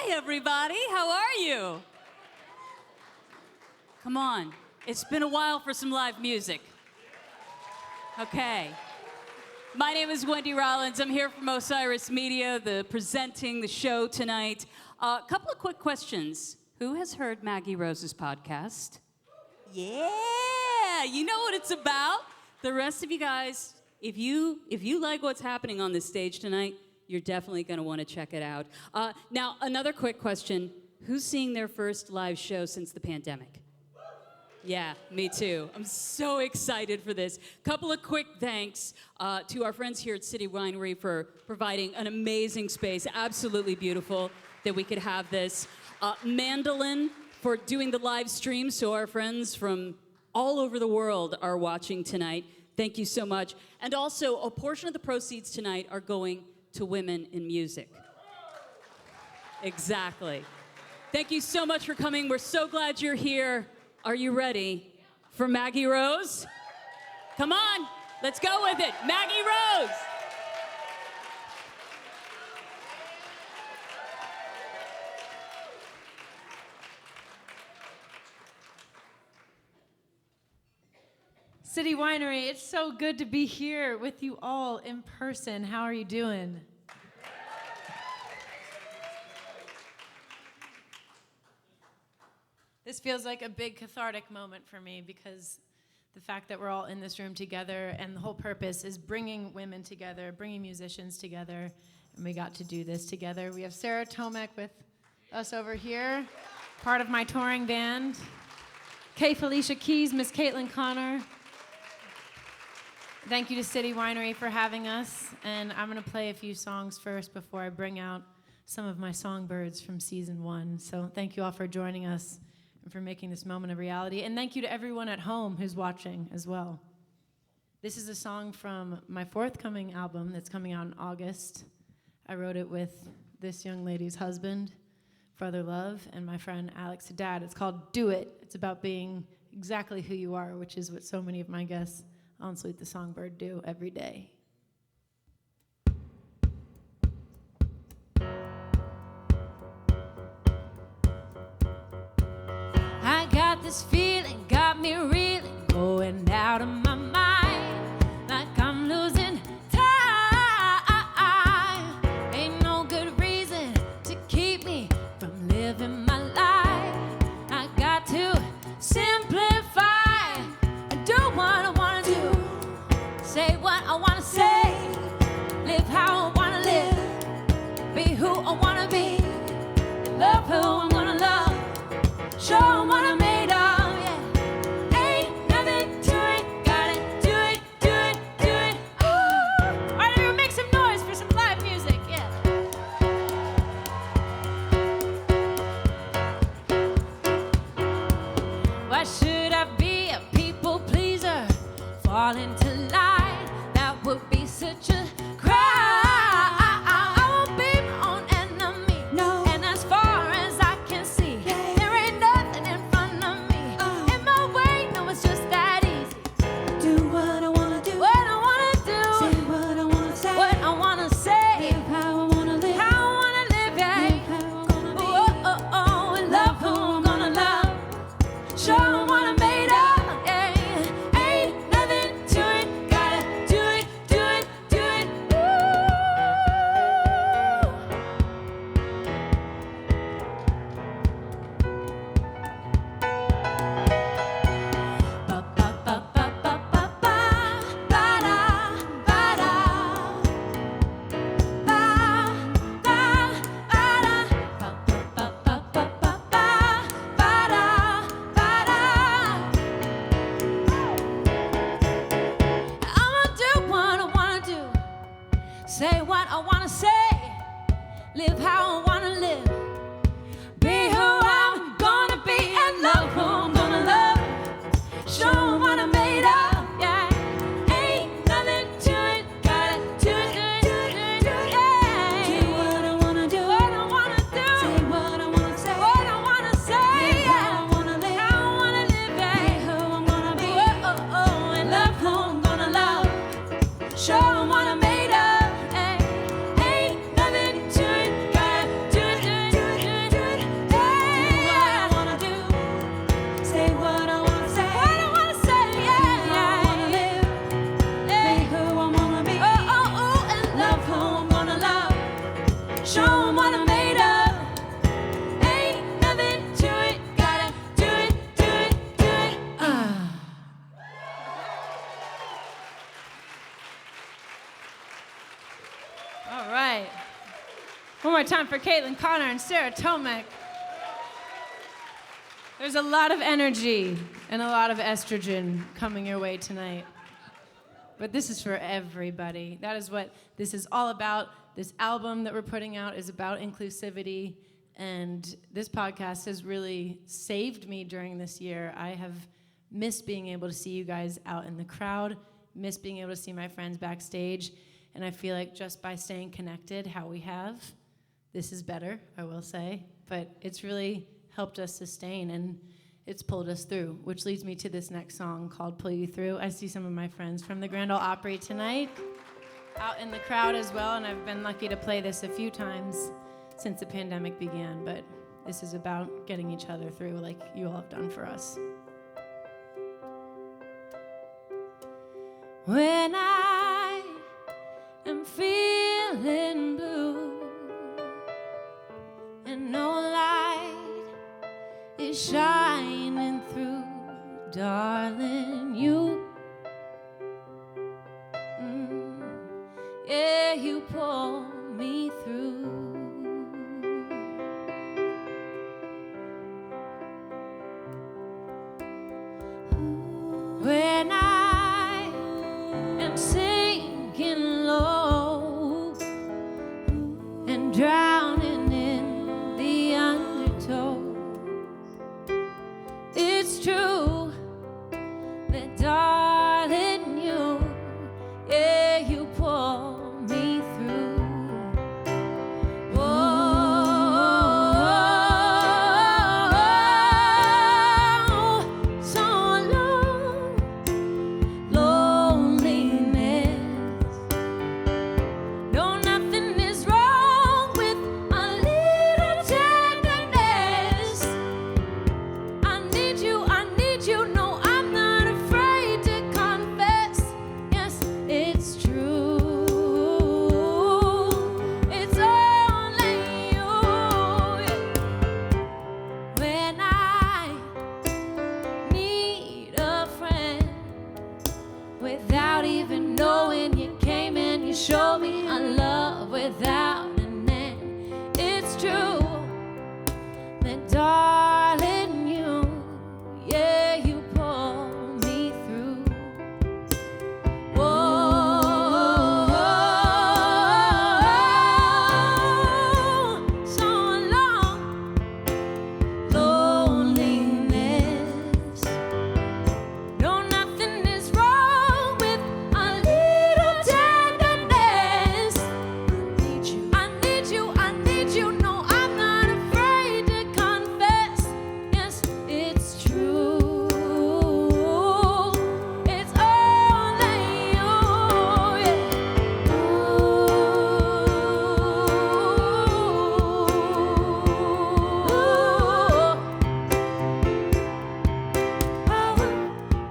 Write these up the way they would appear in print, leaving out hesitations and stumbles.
everybody. How are you? Come on. It's been a while for some live music. Okay. My name is Wendy Rollins. I'm here from Osiris Media, presenting the show tonight. A couple of quick questions. Who has heard Maggie Rose's podcast? Yeah, you know what it's about. The rest of you guys, if you like what's happening on this stage tonight, you're definitely going to want to check it out. Now, another quick question. Who's seeing their first live show since the pandemic? Yeah, me too. I'm so excited for this. Couple of quick thanks to our friends here at City Winery for providing an amazing space, absolutely beautiful that we could have this. Mandolin for doing the live stream, so our friends from all over the world are watching tonight. Thank you so much. And also, a portion of the proceeds tonight are going to women in music. Exactly. Thank you so much for coming. We're so glad you're here. Are you ready for Maggie Rose? Come on, let's go with it. Maggie Rose. City Winery, it's so good to be here with you all in person. How are you doing? This feels like a big cathartic moment for me because the fact that we're all in this room together and the whole purpose is bringing women together, bringing musicians together, and we got to do this together. We have Sarah Tomek with us over here, part of my touring band. Kay Felicia Keys, Miss Caitlin Connor. Thank you to City Winery for having us, and I'm going to play a few songs first before I bring out some of my Songbirds from season 1. So thank you all for joining us and for making this moment a reality, and thank you to everyone at home who's watching as well. This is a song from my forthcoming album that's coming out in August. I wrote it with this young lady's husband, Brother Love, and my friend Alex Haddad. It's called Do It. It's about being exactly who you are, which is what so many of my guests on Salute the Songbird do every day. I got this feeling, got me reeling, going out of my mind, like I'm losing time. Ain't no good reason to keep me from living my life. I got to simplify and do what I want to do, say what I want to say, live how I want to live, be who I want to be, love who I'm going to love, show 'em what I'm made of, yeah. Ain't nothing to it, got time for Caitlin Connor and Sarah Tomek. There's a lot of energy and a lot of estrogen coming your way tonight. But this is for everybody. That is what this is all about. This album that we're putting out is about inclusivity. And this podcast has really saved me during this year. I have missed being able to see you guys out in the crowd, missed being able to see my friends backstage. And I feel like just by staying connected, how we have, this is better, I will say. But it's really helped us sustain, and it's pulled us through, which leads me to this next song called Pull You Through. I see some of my friends from the Grand Ole Opry tonight out in the crowd as well, and I've been lucky to play this a few times since the pandemic began, but this is about getting each other through like you all have done for us. When I am feeling blue and no light is shining through, darling, you, yeah, you pull me through. When I am sinking low and drowning in the undertow, it's true that, darling, you, yeah, you pull me through. Oh, so long, loneliness. No, nothing is wrong with a little tenderness. I need you, no, I'm not afraid to confess. Yes, it's true. It's only you. When I need a friend, without even knowing, you came and you showed me a love without an end. It's true that, darling, you, yeah, you pull me through. Whoa, so long, loneliness. No, nothing is wrong with a little tenderness. I need you, no, I'm not afraid to confess. Yes, it's true. It's only you, yeah.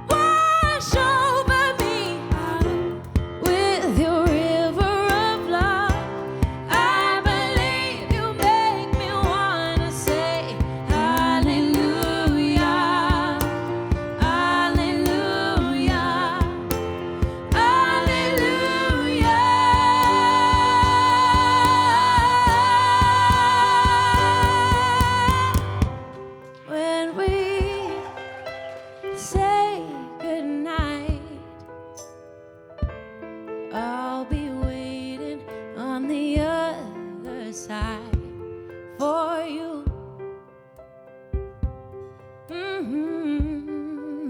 Wash over me with your river of love. I believe you make me wanna say hallelujah, hallelujah, hallelujah. When we say goodnight, I'll be waiting on the other side for you.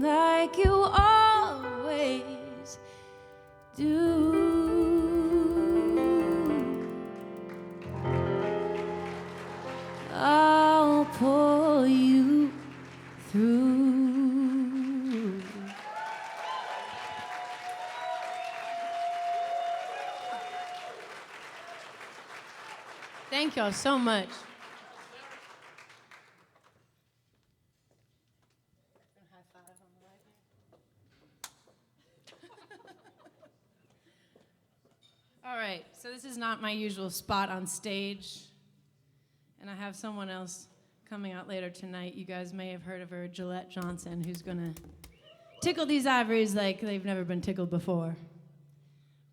Like you always do. I'll pull you through. Thank y'all so much. All right, so this is not my usual spot on stage, and I have someone else coming out later tonight. You guys may have heard of her, Gillette Johnson, who's gonna tickle these ivories like they've never been tickled before.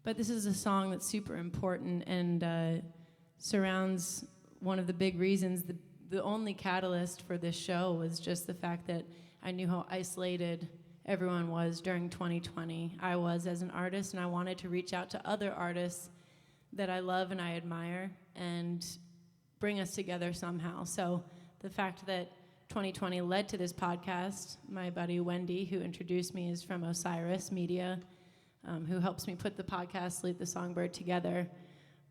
But this is a song that's super important and surrounds one of the big reasons, the only catalyst for this show was just the fact that I knew how isolated everyone was during 2020. I was as an artist, and I wanted to reach out to other artists that I love and I admire and bring us together somehow. So the fact that 2020 led to this podcast, my buddy Wendy, who introduced me, is from Osiris Media, who helps me put the podcast, Sleep the Songbird, together.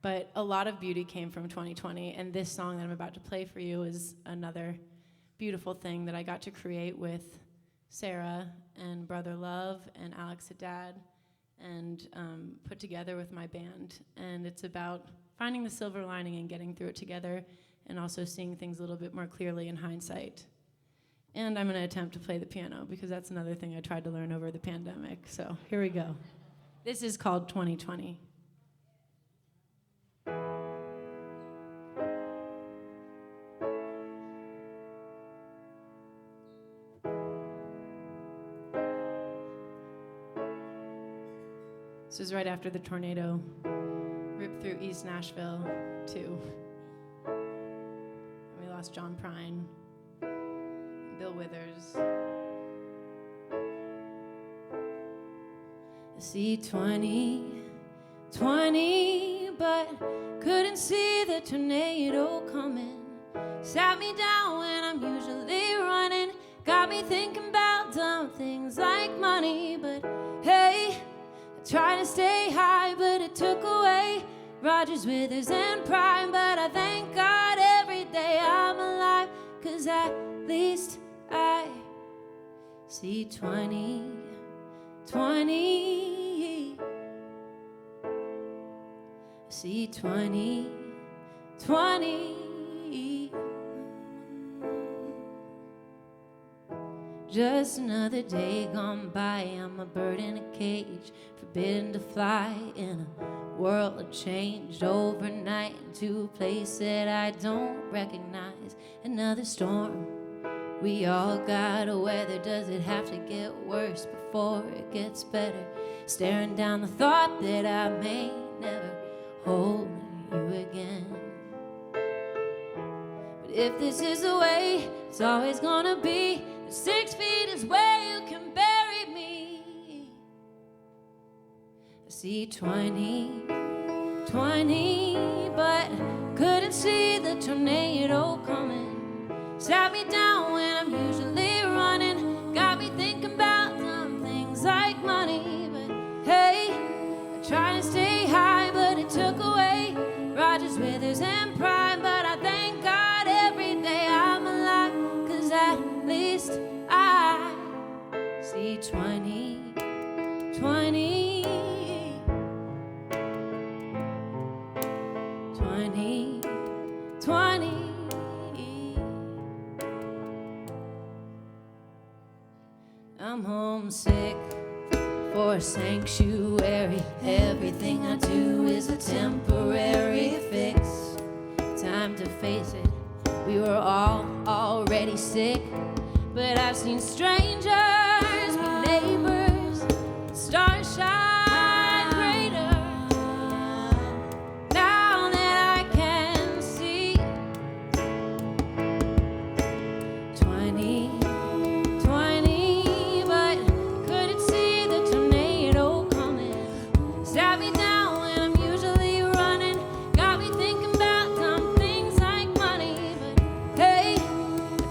But a lot of beauty came from 2020, and this song that I'm about to play for you is another beautiful thing that I got to create with Sarah and Brother Love and Alex Haddad, and put together with my band. And it's about finding the silver lining and getting through it together, and also seeing things a little bit more clearly in hindsight. And I'm going to attempt to play the piano, because that's another thing I tried to learn over the pandemic. So here we go. This is called 2020. This was right after the tornado ripped through East Nashville, too. And we lost John Prine, and Bill Withers. See 2020, but couldn't see the tornado coming. Sat me down when I'm usually running. Got me thinking about dumb things like money, but hey, trying to stay high, but it took away Rogers, Withers, and Prime. But I thank God every day I'm alive, 'cause at least I see 2020. See 2020. Just another day gone by. I'm a bird in a cage, forbidden to fly in a world that changed overnight into a place that I don't recognize. Another storm. We all gotta weather. Does it have to get worse before it gets better? Staring down the thought that I may never hold you again. But if this is the way it's always gonna be, 6 feet is where you can bury me. I see 2020, but couldn't see the tornado coming. Sat me down when I'm usually running. Got me thinking about dumb things like money. But hey, I try to stay high, but it took away Rogers, Withers, and Prime. But I thank God every day I'm alive, 'cause at least I see 2020. 2020. I'm homesick for a sanctuary. Everything I do is a temporary fix. Time to face it, we were all already sick. But I've seen strangers be neighbors, stars shine greater. Now that I can see 2020, but couldn't see the tornado coming. Sat me down when I'm usually running. Got me thinking about dumb things like money. But hey, I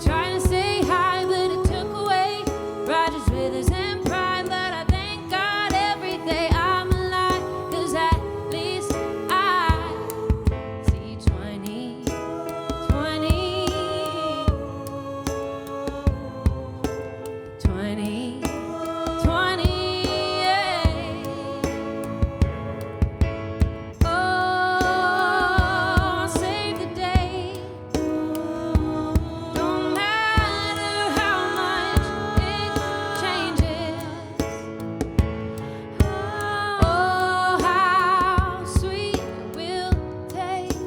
try to stay high, but it took away Rogers, Withers, and Prime. But I thank God every day I'm alive, 'cause at least I see 2020. 2020, yeah. Oh, save the day. Don't matter how much it changes. Oh, how sweet it will taste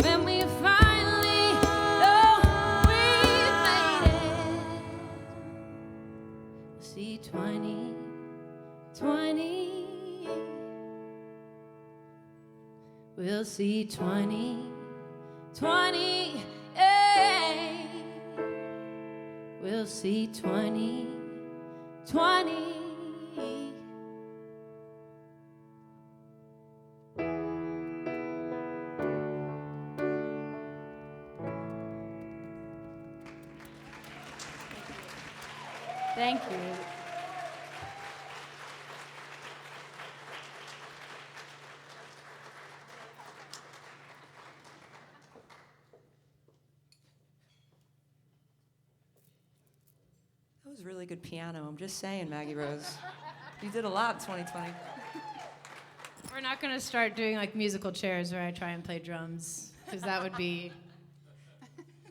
when we finally know we've made it. See 2020. We'll see 2020. 28. We'll see 2020. Thank you. That was really good piano. I'm just saying, Maggie Rose. You did a lot in 2020. We're not going to start doing like musical chairs where I try and play drums, because that would be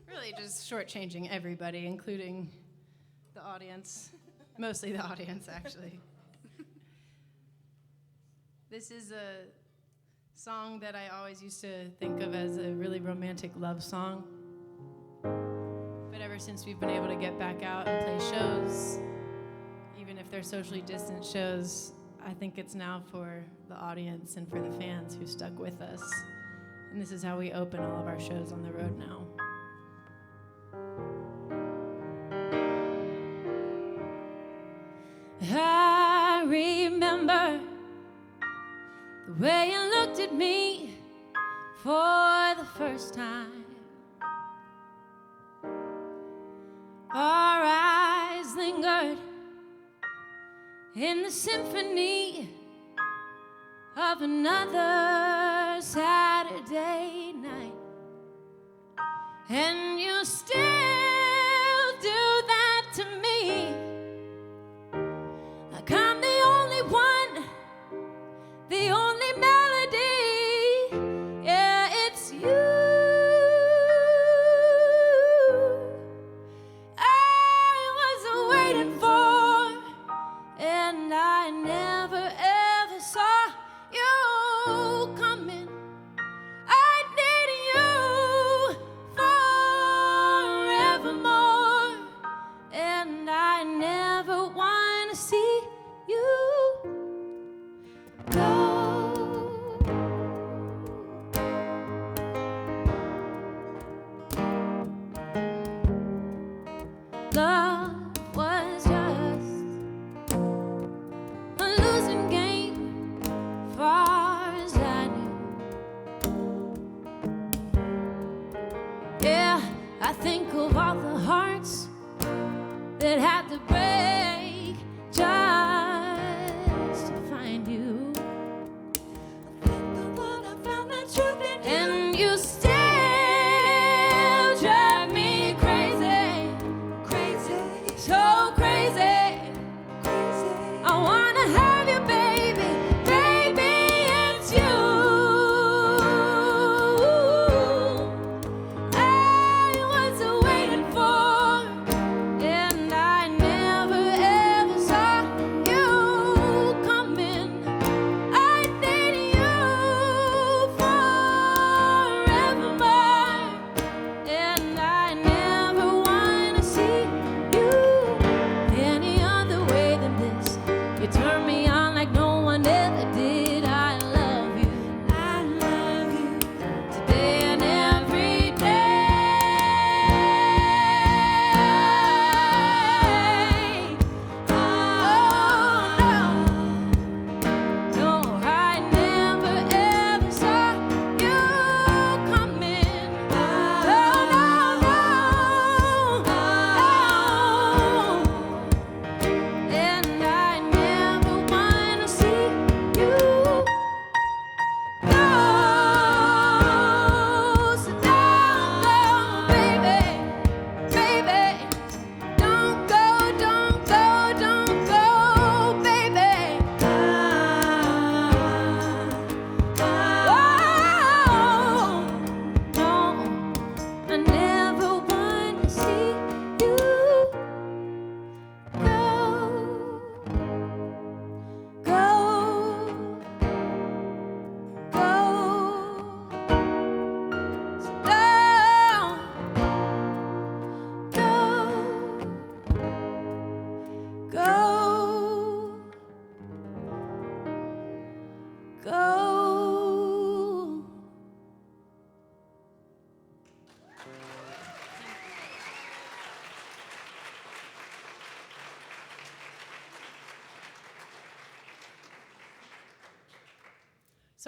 really just shortchanging everybody, including the audience. Mostly the audience, actually. This is a song that I always used to think of as a really romantic love song. But ever since we've been able to get back out and play shows, even if they're socially distant shows, I think it's now for the audience and for the fans who stuck with us. And this is how we open all of our shows on the road now. I remember the way you looked at me for the first time. Our eyes lingered in the symphony of another Saturday night, and you still do that to me. Like I'm the only one, the only melody. Yeah, it's you. I was waiting for, and I never ever saw you coming. I need you forevermore, and I never want to see you go. Love was just a losing game, far as I knew. Yeah, I think of all the hearts that had to break just to find you. And you still drive me crazy, so crazy. I wanna have you, baby, baby, it's you. I was waiting for, and I never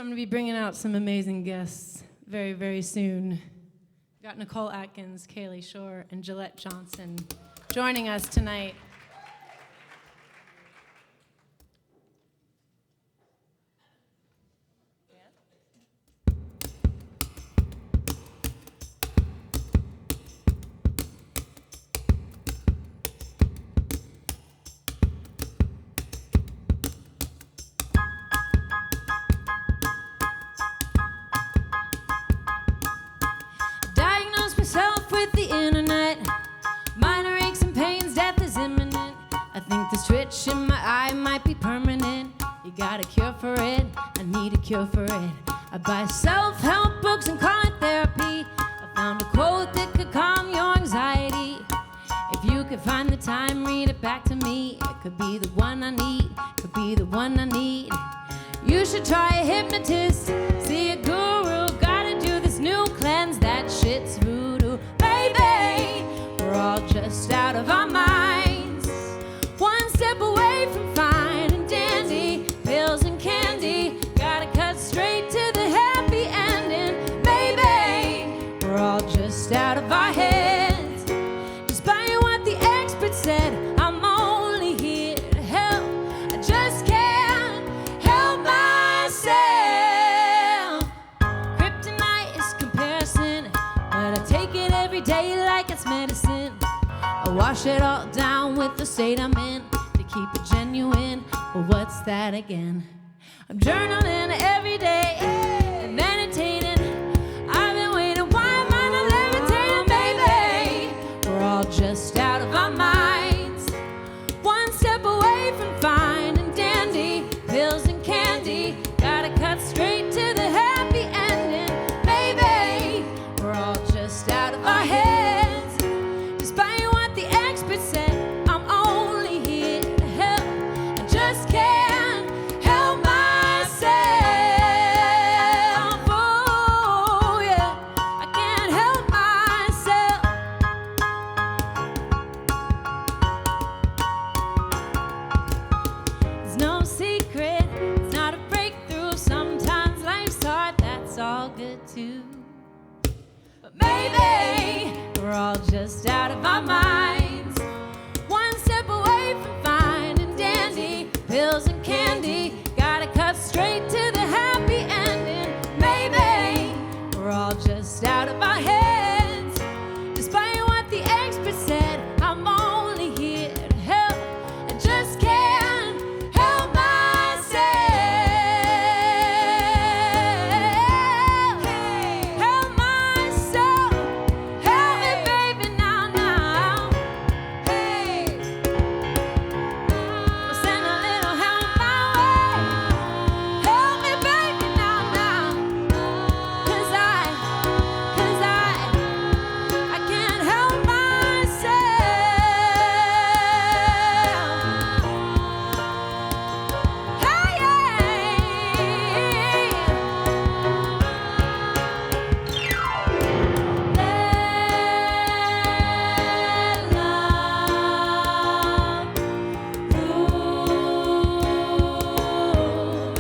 So I'm going to be bringing out some amazing guests very, very soon. Got Nicole Atkins, Kaylee Shore, and Gillette Johnson joining us tonight. Diagnosed myself with the internet. Minor aches and pains, death is imminent. I think this twitch in my eye might be permanent. You got a cure for it, I need a cure for it. I buy self-help books and call it therapy. I found a quote that could calm your anxiety. If you could find the time, read it back to me. It could be the one I need, could be the one I need. You should try a hypnotist, see a guru. Gotta do this new cleanse, that shit's voodoo. Baby, we're all just out of our minds. One step away from fine and dandy, pills and candy. Gotta cut straight to the happy ending. Baby, we're all just out of our heads. Despite what the experts said, I'm only here to help. I just can't help myself. Kryptonite is comparison, but I take it every day like it's medicine. I wash it all down with the state I'm in to keep it genuine. But what's that again? I'm journaling every day and meditating. I've been waiting, why am I not levitating, baby? We're all just out of our minds. One step away from fine and dandy, pills and candy. Gotta cut straight to the happy ending, baby. We're all just out of our heads. Despite what the experts said, I'm only here to help. I just can't help myself. Oh, yeah, I can't help myself. It's no secret, it's not a breakthrough. Sometimes life's hard, that's all good too. But maybe we're all just out of our minds. One step away from fine and dandy, pills and candy. Gotta cut straight to the happy ending. Maybe we're all just out of our heads. Despite what the experts said, I'm only here to help. I just can't help myself. Help myself. Help me, baby, now, now. Hey, well, send a little help my way. Help me, baby, now, now. 'Cause I can't help myself. Hey, let love rule.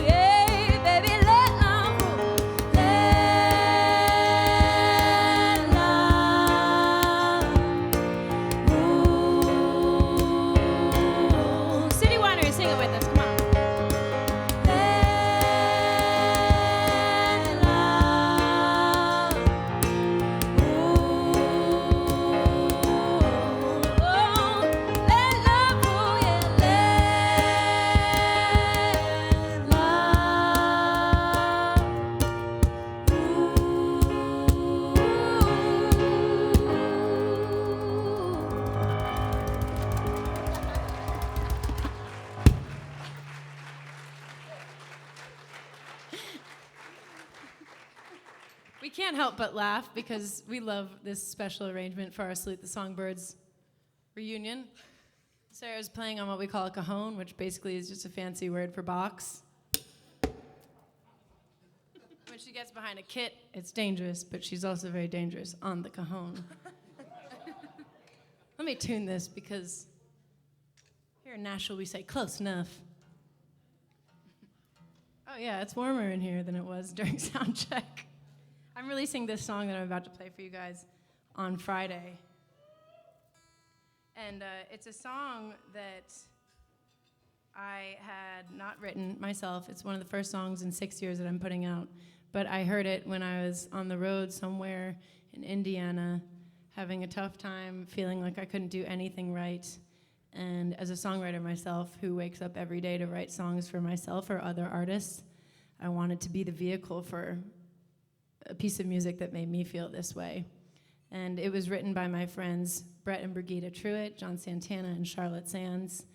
Yeah, baby, let love rule. Let love rule. City Winery, sing it with us. Come on. Let love rule. Oh, let love rule, yeah. Let We can't help but laugh because we love this special arrangement for our Salute the Songbirds reunion. Sarah's playing on what we call a cajon, which basically is just a fancy word for box. When she gets behind a kit, it's dangerous, but she's also very dangerous on the cajon. Let me tune this because here in Nashville we say close enough. Oh yeah, it's warmer in here than it was during sound check. I'm releasing this song that I'm about to play for you guys on Friday. And it's a song that I had not written myself. It's one of the first songs in 6 years that I'm putting out. But I heard it when I was on the road somewhere in Indiana, having a tough time, feeling like I couldn't do anything right. And as a songwriter myself, who wakes up every day to write songs for myself or other artists, I wanted to be the vehicle for a piece of music that made me feel this way. And it was written by my friends Brett and Brigitte Truitt, John Santana, and Charlotte Sands.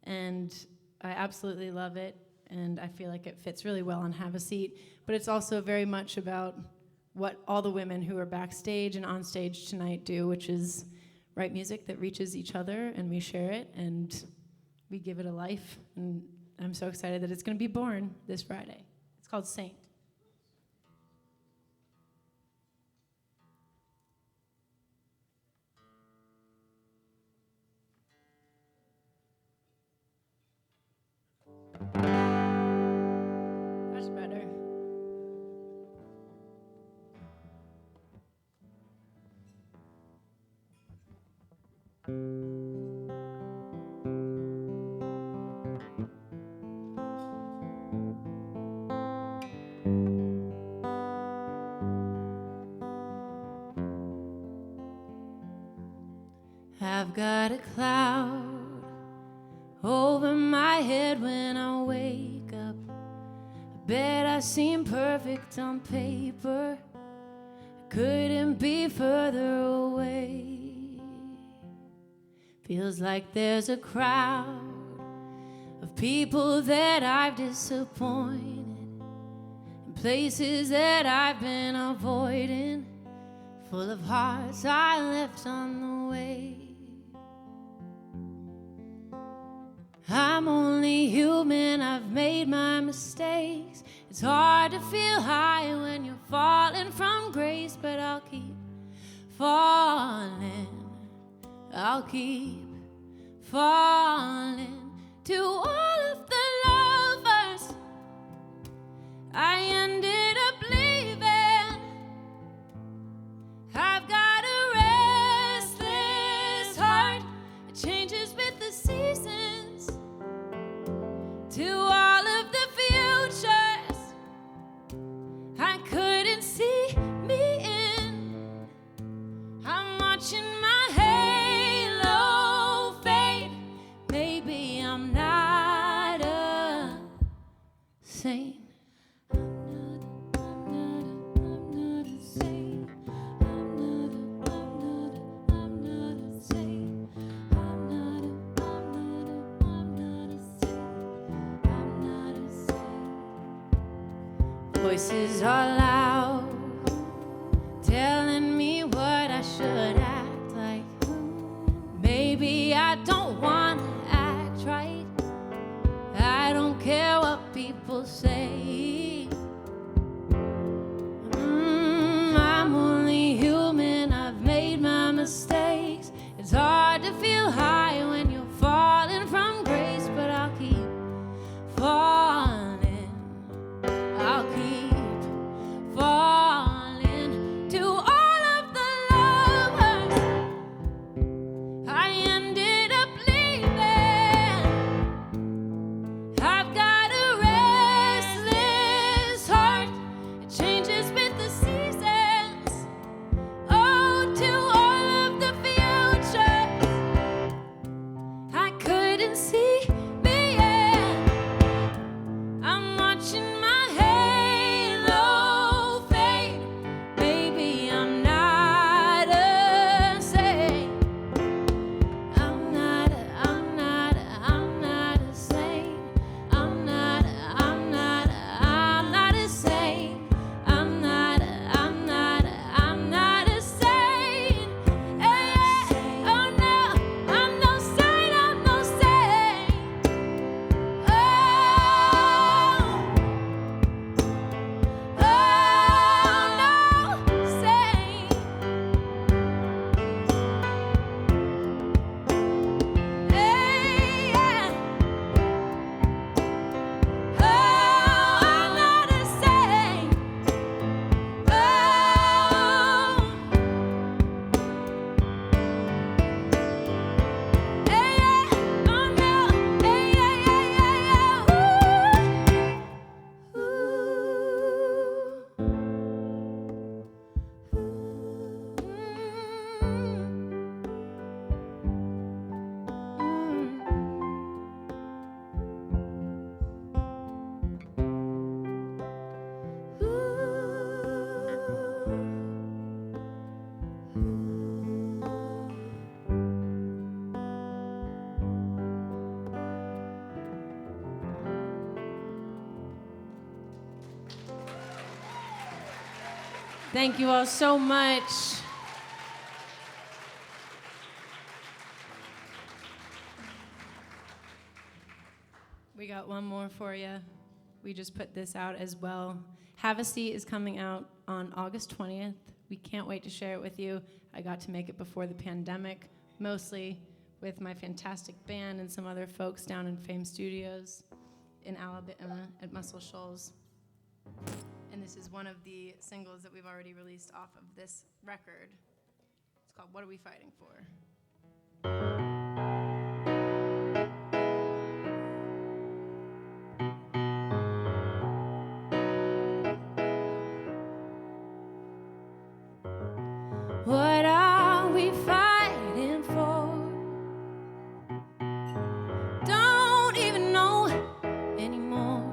And I absolutely love it, and I feel like it fits really well on Have a Seat. But it's also very much about what all the women who are backstage and on stage tonight do, which is write music that reaches each other, and we share it, and we give it a life. And I'm so excited that it's going to be born this Friday. It's called Saint. That's better. I've got a cloud over my head when I wake up. I bet I seem perfect on paper. I couldn't be further away. Feels like there's a crowd of people that I've disappointed, and places that I've been avoiding, full of hearts I left on the way. I'm only human, I've made my mistakes. It's hard to feel high when you're falling from grace, but I'll keep falling. I'll keep falling. To all of the lovers I ended up leaving, I've got a restless heart. It changes with the seasons. To all of the futures I couldn't see me in, I'm watching my halo fade. Maybe I'm not a saint. I'm not a saint. I'm not a saint. I'm not a saint. I'm not a saint. Voices are loud, telling me what I should act like. Maybe I don't want to act right. I don't care what people say. I'm only human, I've made my mistakes. It's hard to feel high when you're falling from grace, but I'll keep falling. I'll keep falling. To all of the lovers I ended up leaving, I've got a restless Thank you all so much. We got one more for you. We just put this out as well. Have a Seat is coming out on August 20th. We can't wait to share it with you. I got to make it before the pandemic, mostly with my fantastic band and some other folks down in Fame Studios in Alabama at Muscle Shoals. And this is one of the singles that we've already released off of this record. It's called What Are We Fighting For? What are we fighting for? Don't even know anymore.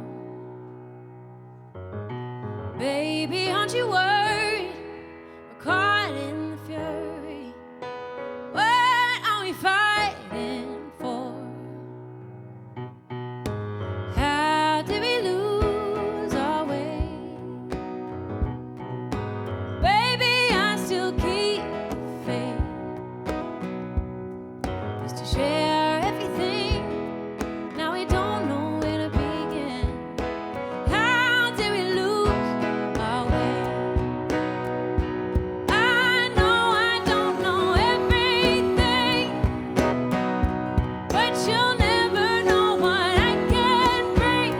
Baby, aren't you worried? We're caught in the fury. What are we fighting for? How did we lose our way? Baby, I still keep the faith. Used to share everything. Now we don't know where to begin. How did we lose our way? I know I don't know everything, but you'll never know what I can bring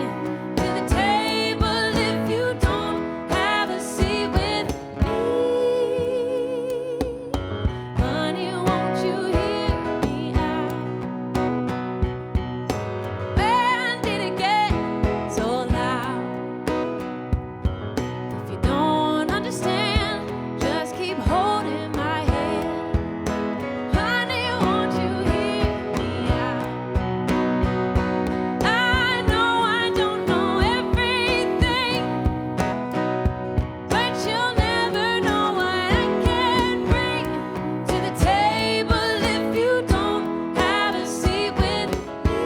to the table if you don't have a seat with me. Honey, won't you hear me out? When did it get so loud? If you don't understand, just keep holding my hand. Honey, won't you hear me out? I know I don't know everything, but you'll never know what I can bring to the table if you don't have a seat with me.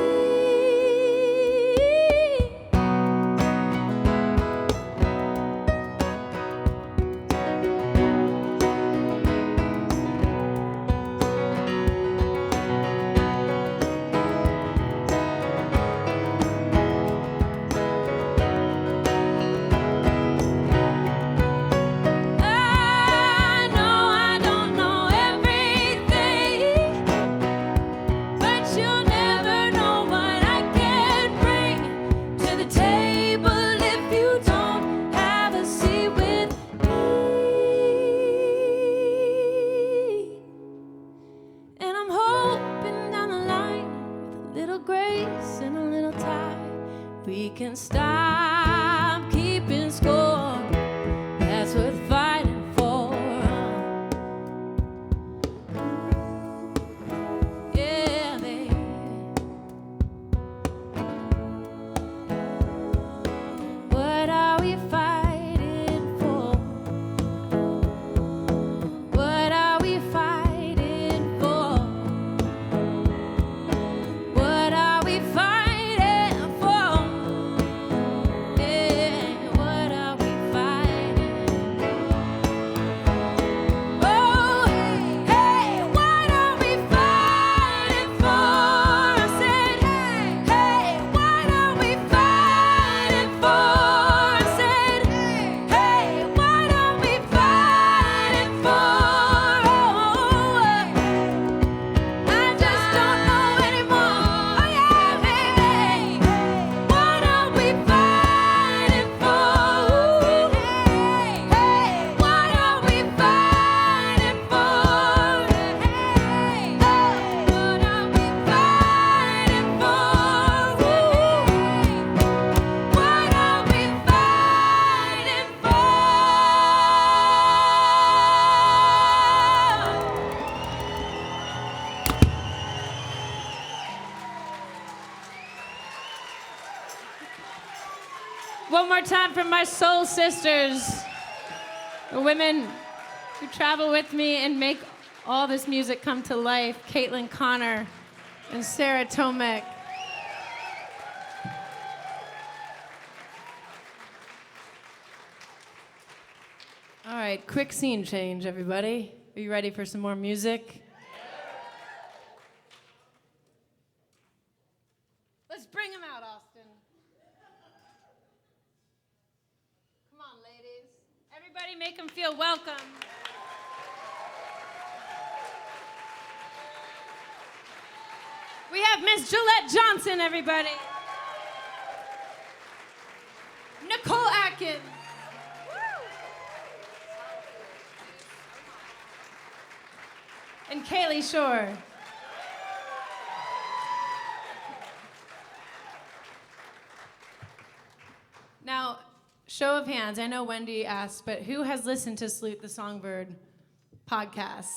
I know I don't know everything, but you'll never know what I can bring to the table if you don't have a seat with me. And I'm hoping down the line with a little grace and a little time, we can stop keeping score. That's worth fighting for. Yeah, baby. What are we fighting for? What are we fighting for? What are we fighting for? Yeah, what are we fighting for? Oh, hey, what are we fighting for? I said, hey, what are we fighting for? I said, hey, what are we fighting for? I just don't know anymore. Oh yeah, baby. What are we fighting for? Hey, what are we fighting for? Hey, what are we fighting for? What are we fighting for? One more time from my soul sisters, the women who travel with me and make all this music come to life, Caitlin Connor and Sarah Tomek. All right. right, quick scene change, everybody. Are you ready for some more music? Let's bring him out, Austin. Come on, ladies. Everybody make him feel welcome. We have Miss Gillette Johnson, everybody. Nicole Atkins. And Kaylee Shore. Now, show of hands. I know Wendy asked, but who has listened to Salute the Songbird podcast?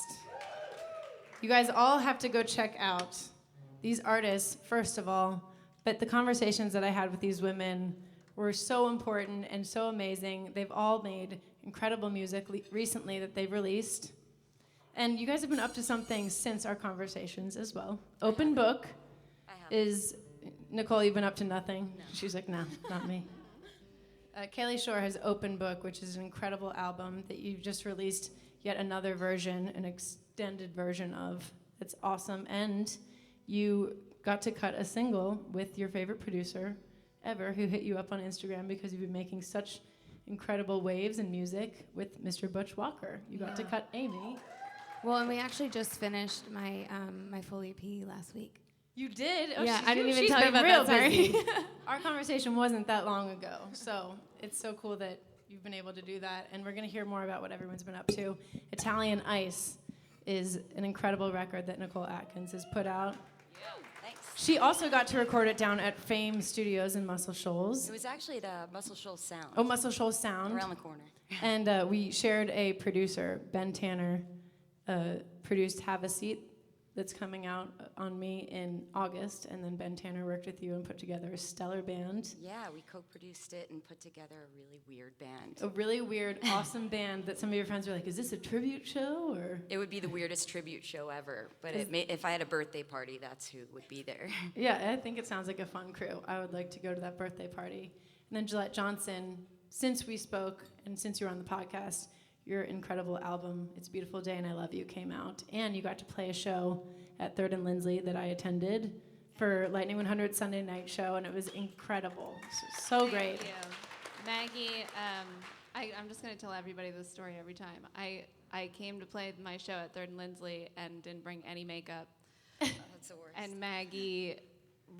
You guys all have to go check out these artists, first of all, but the conversations that I had with these women were so important and so amazing. They've all made incredible music recently that they've released. And you guys have been up to something since our conversations as well. Open Book is, Nicole, you've been up to nothing? No. She's like, no, not me. Kaylee Shore has Open Book, which is an incredible album that you've just released yet another version, an extended version of. It's awesome. And you got to cut a single with your favorite producer ever, who hit you up on Instagram because you've been making such incredible waves in music with Mr. Butch Walker. You got to cut Amy. Well, and we actually just finished my my full EP last week. You did? Oh, yeah, I didn't even she's tell you been about real that. busy. Sorry. Our conversation wasn't that long ago, so it's so cool that you've been able to do that. And we're going to hear more about what everyone's been up to. Italian Ice is an incredible record that Nicole Atkins has put out. Thanks. She also got to record it down at Fame Studios in Muscle Shoals. It was actually at Muscle Shoals Sound. Oh, Muscle Shoals Sound. Around the corner. And we shared a producer, Ben Tanner, produced Have a Seat, that's coming out on me in August, and then Ben Tanner worked with you and put together a stellar band. Yeah, we co-produced it and put together a really weird band. A really weird, awesome band that some of your friends were like, is this a tribute show, or? It would be the weirdest tribute show ever, but if I had a birthday party, that's who would be there. Yeah, I think it sounds like a fun crew. I would like to go to that birthday party. And then Gillette Johnson, since we spoke and since you were on the podcast, your incredible album, It's a Beautiful Day and I Love You, came out. And you got to play a show at 3rd and Lindsley that I attended for Lightning 100 Sunday night show, and it was incredible. So great. Thank you. Maggie, I'm just going to tell everybody this story every time. I came to play my show at 3rd and Lindsley and didn't bring any makeup. That's the worst. And Maggie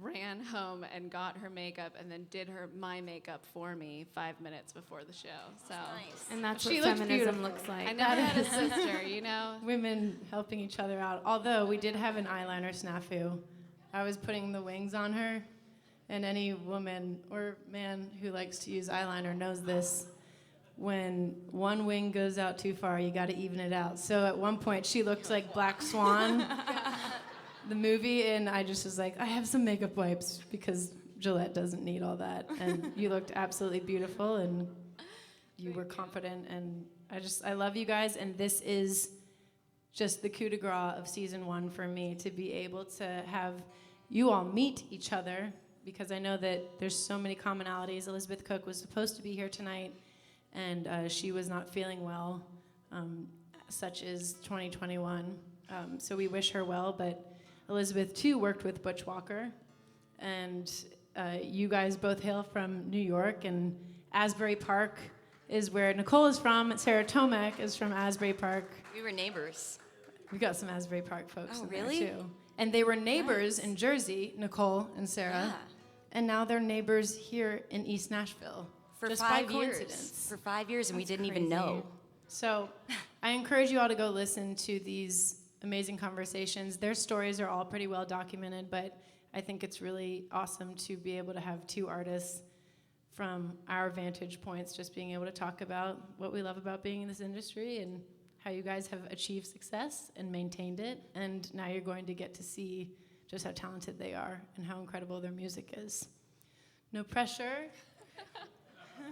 ran home and got her makeup and then did my makeup for me 5 minutes before the show. So Nice. And that's She what looks feminism beautiful. looks like. I never had a sister, you know? Women helping each other out. Although we did have an eyeliner snafu. I was putting the wings on her, and any woman or man who likes to use eyeliner knows this. When one wing goes out too far, you got to even it out. So at one point, she looked like Black Swan, the movie, and I just was like, I have some makeup wipes because Gillette doesn't need all that. And you looked absolutely beautiful, and you were confident, and I love you guys, and this is just the coup de grace of season 1 for me, to be able to have you all meet each other, because I know that there's so many commonalities. Elizabeth Cook was supposed to be here tonight, and she was not feeling well, such is 2021. So we wish her well, but Elizabeth, too, worked with Butch Walker, and you guys both hail from New York, and Asbury Park is where Nicole is from. Sarah Tomek is from Asbury Park. We were neighbors. We got some Asbury Park folks in really? there, too. And they were neighbors in Jersey, Nicole and Sarah, Yeah. and now they're neighbors here in East Nashville. For just 5 by years. coincidence. For 5 years, and we That's didn't even crazy. know. So I encourage you all to go listen to these amazing conversations. Their stories are all pretty well documented, but I think it's really awesome to be able to have two artists from our vantage points just being able to talk about what we love about being in this industry and how you guys have achieved success and maintained it. And now you're going to get to see just how talented they are and how incredible their music is. No pressure,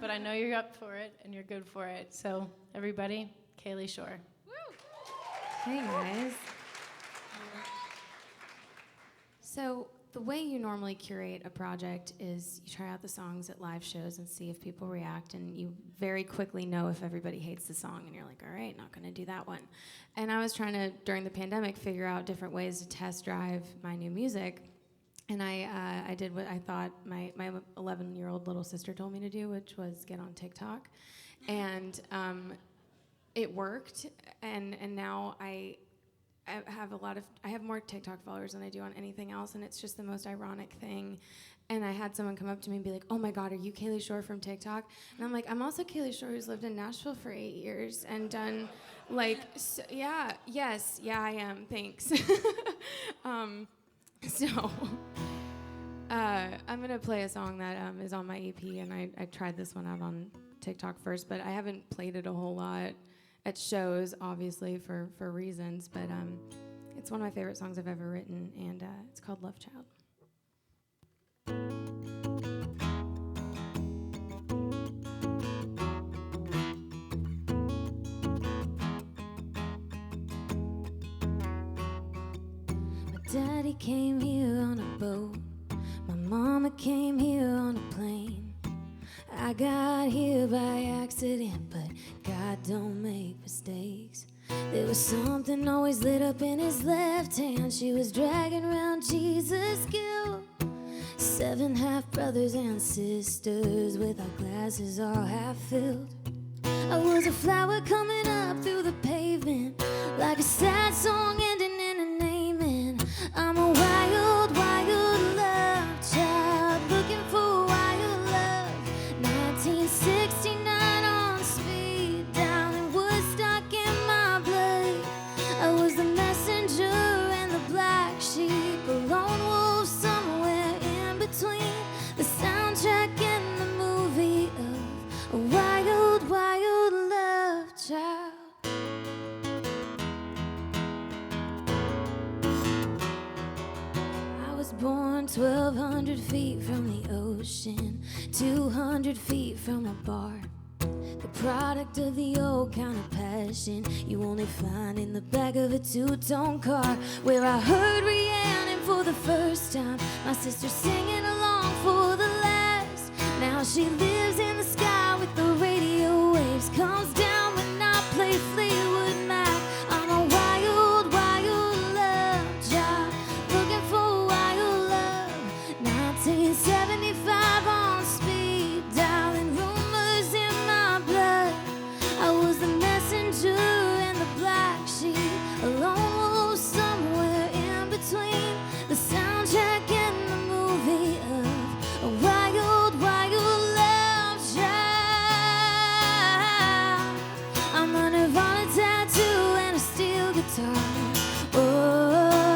but I know you're up for it and you're good for it. So everybody, Kaylee Shore. Hey guys. So the way you normally curate a project is you try out the songs at live shows and see if people react, and you very quickly know if everybody hates the song, and you're like, all right, not gonna do that one. And I was trying to, during the pandemic, figure out different ways to test drive my new music. And I did what I thought my 11-year-old little sister told me to do, which was get on TikTok. And it worked, and now I have more TikTok followers than I do on anything else, and it's just the most ironic thing. And I had someone come up to me and be like, oh my God, are you Kaylee Shore from TikTok? And I'm like, I'm also Kaylee Shore, who's lived in Nashville for 8 years and done I am, thanks. I'm gonna play a song that is on my EP, and I tried this one out on TikTok first, but I haven't played it a whole lot at shows, obviously, for reasons, but it's one of my favorite songs I've ever written, and it's called Love Child. My daddy came here on a boat, my mama came here on a plane. I got here by accident, but God don't make mistakes. There was something always lit up in his left hand. She was dragging around Jesus' guilt. 7 half-brothers and sisters with our glasses all half filled. I was a flower coming up through the pavement, like a sad song ending in an amen. I'm a wild, wild love child, looking for wild love. 1969 on speed, down in Woodstock in my blood. I was the messenger and the black sheep, a lone wolf somewhere in between, the soundtrack and the movie of a wild, wild love child. I was born 1,200 feet from the ocean, 200 feet from a bar. The product of the old kind of passion you only find in the back of a two-tone car, where I heard Rhiannon for the first time, my sister singing along for the last. Now she lives in the sky with the radio waves, comes down when I play Fleetwood Mac. I'm a wild, wild love child, looking for wild love. 1975 on speed, dialing rumors in my blood. I was the messenger and the black sheep, a lone wolf somewhere in between, the soundtrack and the movie of a wild, wild love child. I'm a Nirvana tattoo and a steel guitar. Oh,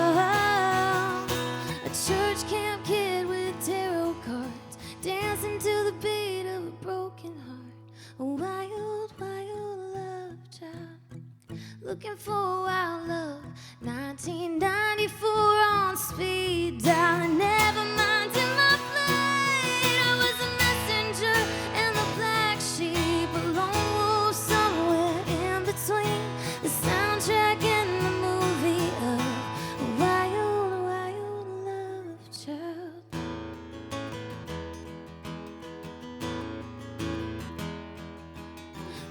a church camp kid with tarot cards, dancing to the beat of a broken heart. A wild, wild love child, looking for wild love. 1994 on speed dial, never mind in my flight. I was a messenger and the black sheep, a lone wolf somewhere in between, the soundtrack and the movie of a wild, wild love child.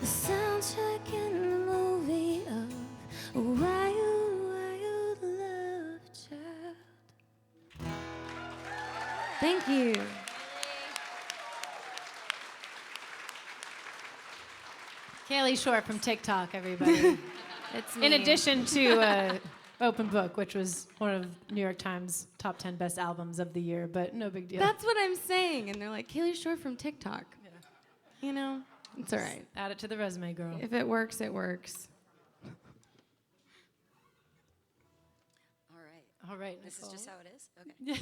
The soundtrack and the movie of a wild, wild love child. Thank you. Kaylee Shore from TikTok, everybody. It's In me. addition to Open Book, which was one of New York Times top 10 best albums of the year, but no big deal. That's what I'm saying. And they're like, Kaylee Shore from TikTok. Yeah. You know, it's all right. Add it to the resume, girl. If it works, it works. All right. All right, This is Nicole. just how it is? Okay.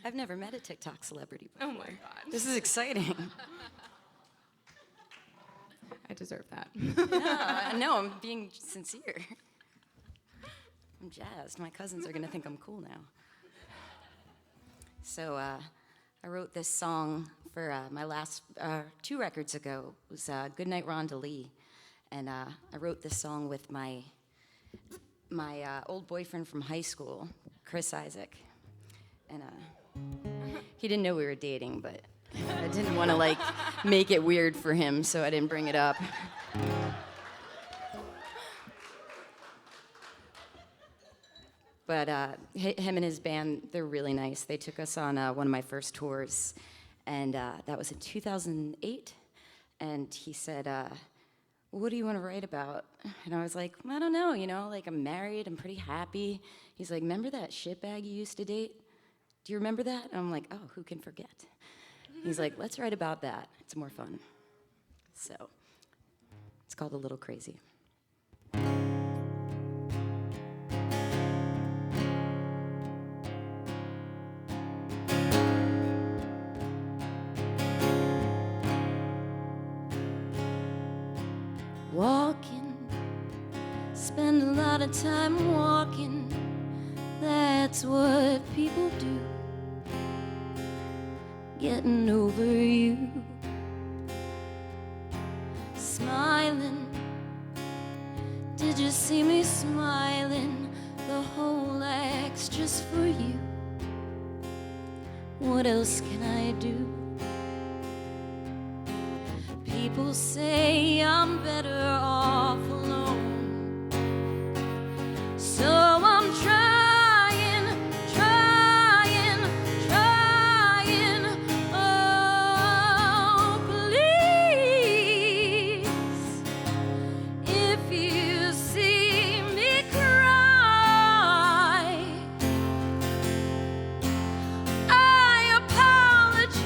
I've never met a TikTok celebrity before. Oh my God. This is exciting. I deserve that. No, I'm being sincere. I'm jazzed. My cousins are going to think I'm cool now. So I wrote this song for my last 2 records ago. It was Goodnight Rhonda Lee. And I wrote this song with my old boyfriend from high school, Chris Isaac. And he didn't know we were dating, but I didn't want to like make it weird for him, so I didn't bring it up. But him and his band, they're really nice. They took us on one of my first tours, and that was in 2008. And he said, what do you want to write about? And I was like, I don't know, like I'm married, I'm pretty happy. He's like, remember that shitbag you used to date? Do you remember that? And I'm like, oh, who can forget? He's like, let's write about that. It's more fun. So it's called A Little Crazy. Walking, spend a lot of time walking. That's what people do. Getting over you. Smiling, did you see me smiling? The whole act's just for you. What else can I do? People say I'm better off alone, so I'm trying, oh please, if you see me cry, I apologize.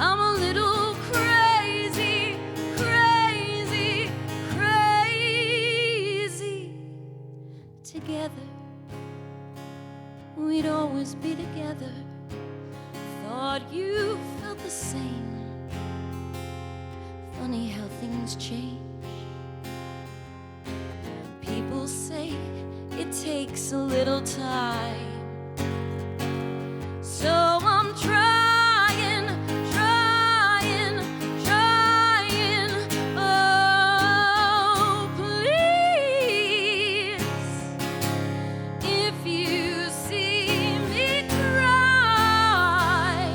I'm a little crazy, crazy, crazy. Together, we'd always be together. Thought you felt the same. Funny how things change. People say it takes a little time. So I'm trying, oh please, if you see me cry,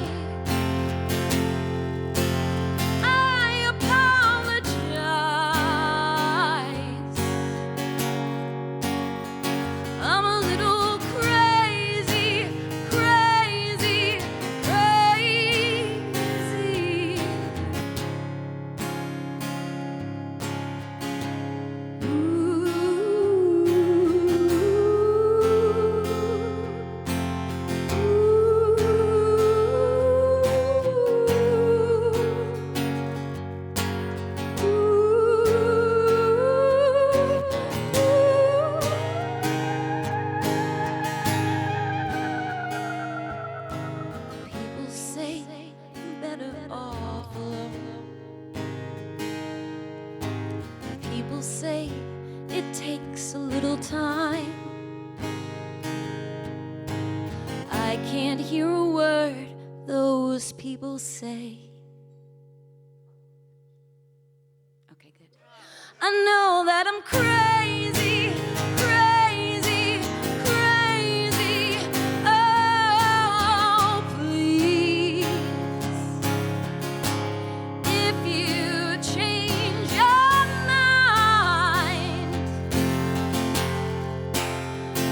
I apologize. I'm a little crazy, crazy, crazy. People say I'm better off alone. People say it takes a little time. I can't hear a word those people say. Okay, good. I know that I'm crazy, crazy, crazy. Oh, please, if you change your mind,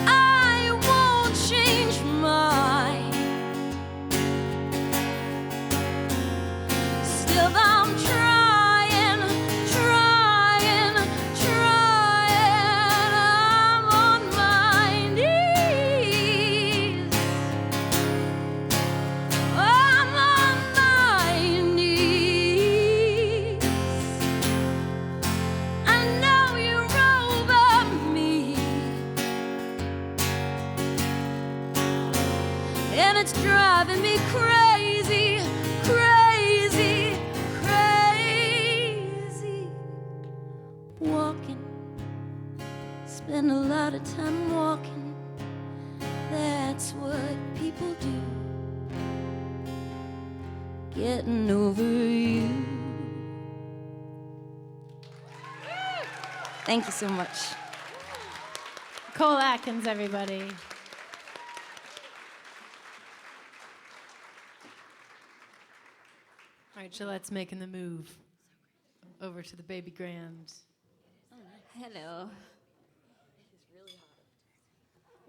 I won't change mine. Still, I'm trying, trying, trying. I'm on my knees. I'm on my knees. I know you're over me, and it's driving me crazy, crazy, crazy. Walking, spend a lot of time walking. That's what people do. Getting over you. Thank you so much. Nicole Atkins, everybody. All right, Gillette's making the move over to the baby grand. Hello.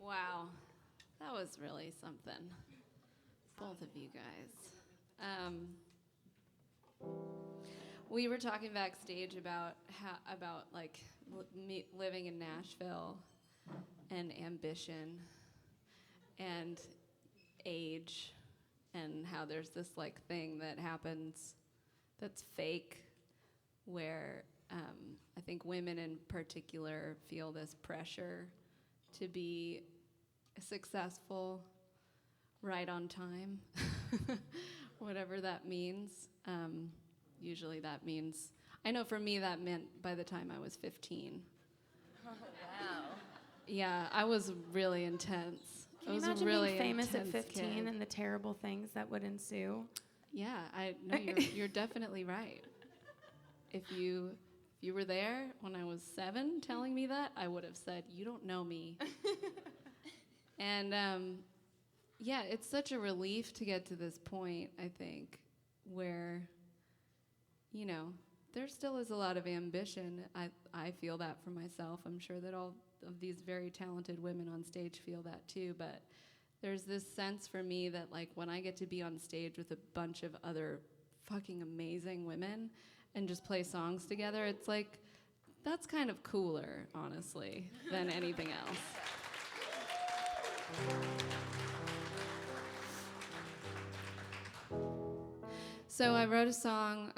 Wow, that was really something. Both of you guys. We were talking backstage about me living in Nashville and ambition and age and how there's this like thing that happens that's fake where I think women in particular feel this pressure to be successful right on time, whatever that means. Usually that means, I know for me that meant by the time I was 15. Oh, wow. Yeah, I was really intense. Can I you was a imagine really being famous at intense 15 kid. and the terrible things that would ensue? Yeah, you're definitely right. If you were there when I was 7 telling me that, I would have said, "You don't know me." And yeah, it's such a relief to get to this point, I think, where, you know, there still is a lot of ambition. I feel that for myself. I'm sure that all of these very talented women on stage feel that too, but there's this sense for me that like when I get to be on stage with a bunch of other fucking amazing women and just play songs together, it's like, that's kind of cooler, honestly, than anything else. So I wrote a song,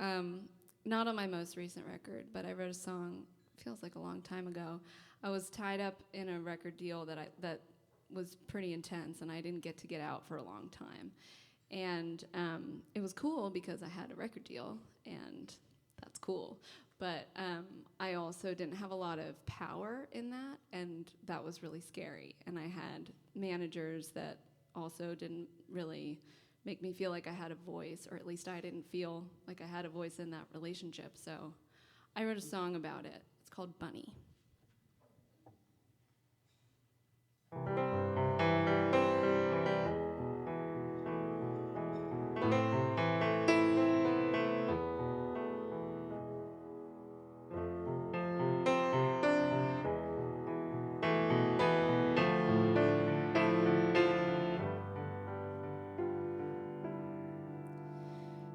not on my most recent record, but I wrote a song, feels like a long time ago. I was tied up in a record deal that was pretty intense, and I didn't get out for a long time. And it was cool because I had a record deal, and that's cool. But I also didn't have a lot of power in that, and that was really scary. And I had managers that also didn't really make me feel like I had a voice, or at least I didn't feel like I had a voice in that relationship. So I wrote a song about it. It's called Bunny.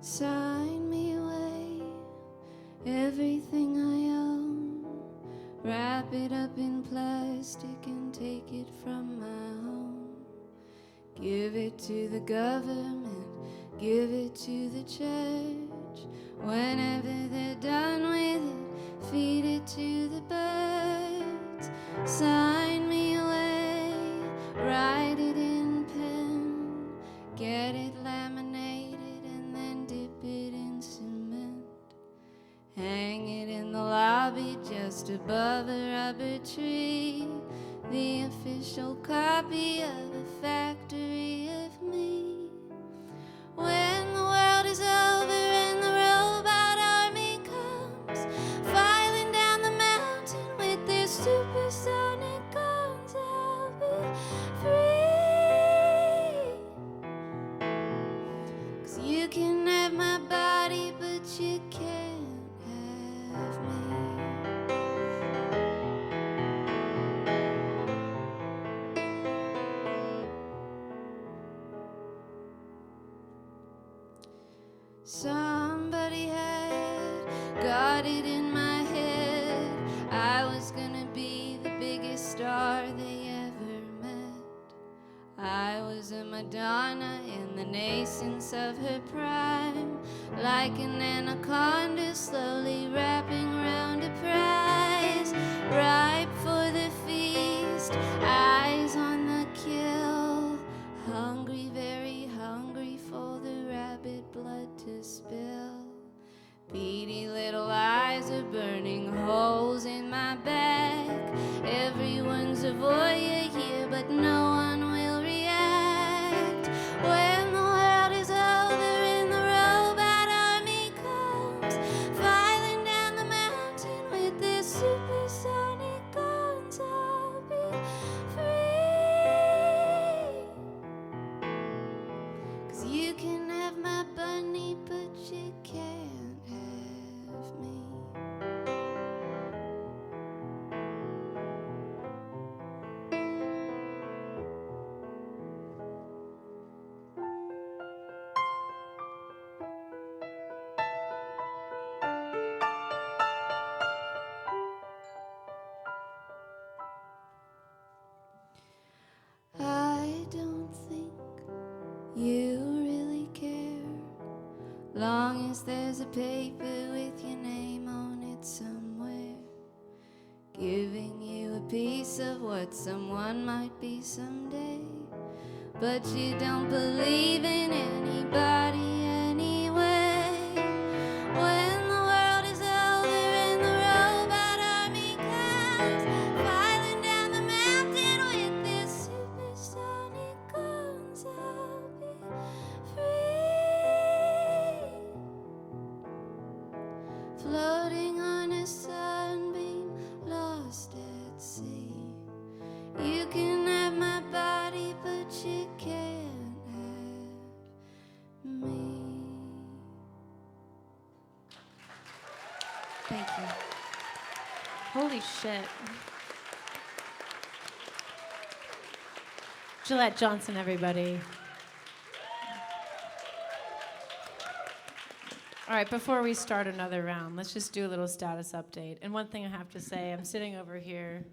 Sign me away, everything I own. Wrap it up in plastic and take it from my home. Give it to the government, give it to the church. Whenever they're done with it, feed it to the birds. Sign me away, write it in pen, get it laminated and then dip it in cement. Hang it in the lobby just above a rubber tree, the official copy of a factory of me. When the world is over and the robot army comes, filing down the mountain with their supersonic guns, I'll be free. 'Cause you can have my body, but you can't have me. Somebody had got it in my head I was gonna be the biggest star they ever met. I was a Madonna in the nascence of her prime, like an anaconda slowly wrapping round a prize, ripe for the feast, eyes on the kill, hungry, very hungry for the rabid blood to spill. Beady little eyes are burning holes in my back. Everyone's a voyeur here, but no one will react. When the world is over and the robot army comes, filing down the mountain house there's a paper with your name on it somewhere, giving you a piece of what someone might be someday. But you don't believe in anybody anyway. When the world is over and the robot army comes filing down the mountain with their supersonic guns, I'll be free, floating on a sunbeam, lost at sea. You can have my body, but you can't have me. Thank you. Holy shit. Gillette Johnson, everybody. All right, before we start another round, let's just do a little status update. And one thing I have to say, I'm sitting over here.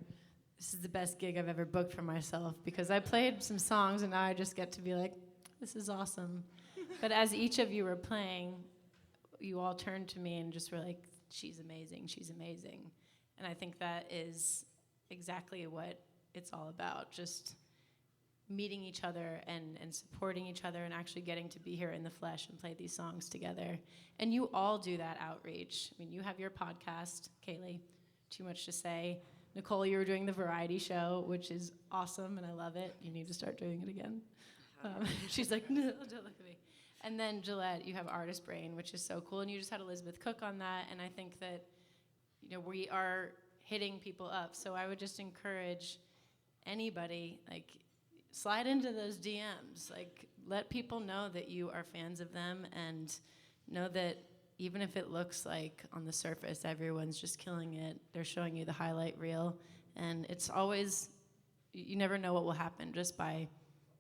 This is the best gig I've ever booked for myself because I played some songs and now I just get to be like, this is awesome. But as each of you were playing, you all turned to me and just were like, she's amazing, she's amazing. And I think that is exactly what it's all about, just meeting each other and supporting each other and actually getting to be here in the flesh and play these songs together. And you all do that outreach. I mean, you have your podcast, Kaylee, Too Much to Say. Nicole, you were doing the variety show, which is awesome, and I love it. You need to start doing it again. She's like, no, don't look at me. And then Gillette, you have Artist Brain, which is so cool, and you just had Elizabeth Cook on that, and I think that, you know, we are hitting people up. So I would just encourage anybody, like, slide into those DMs. Like, let people know that you are fans of them, and know that even if it looks like on the surface everyone's just killing it, they're showing you the highlight reel. And it's always, you never know what will happen just by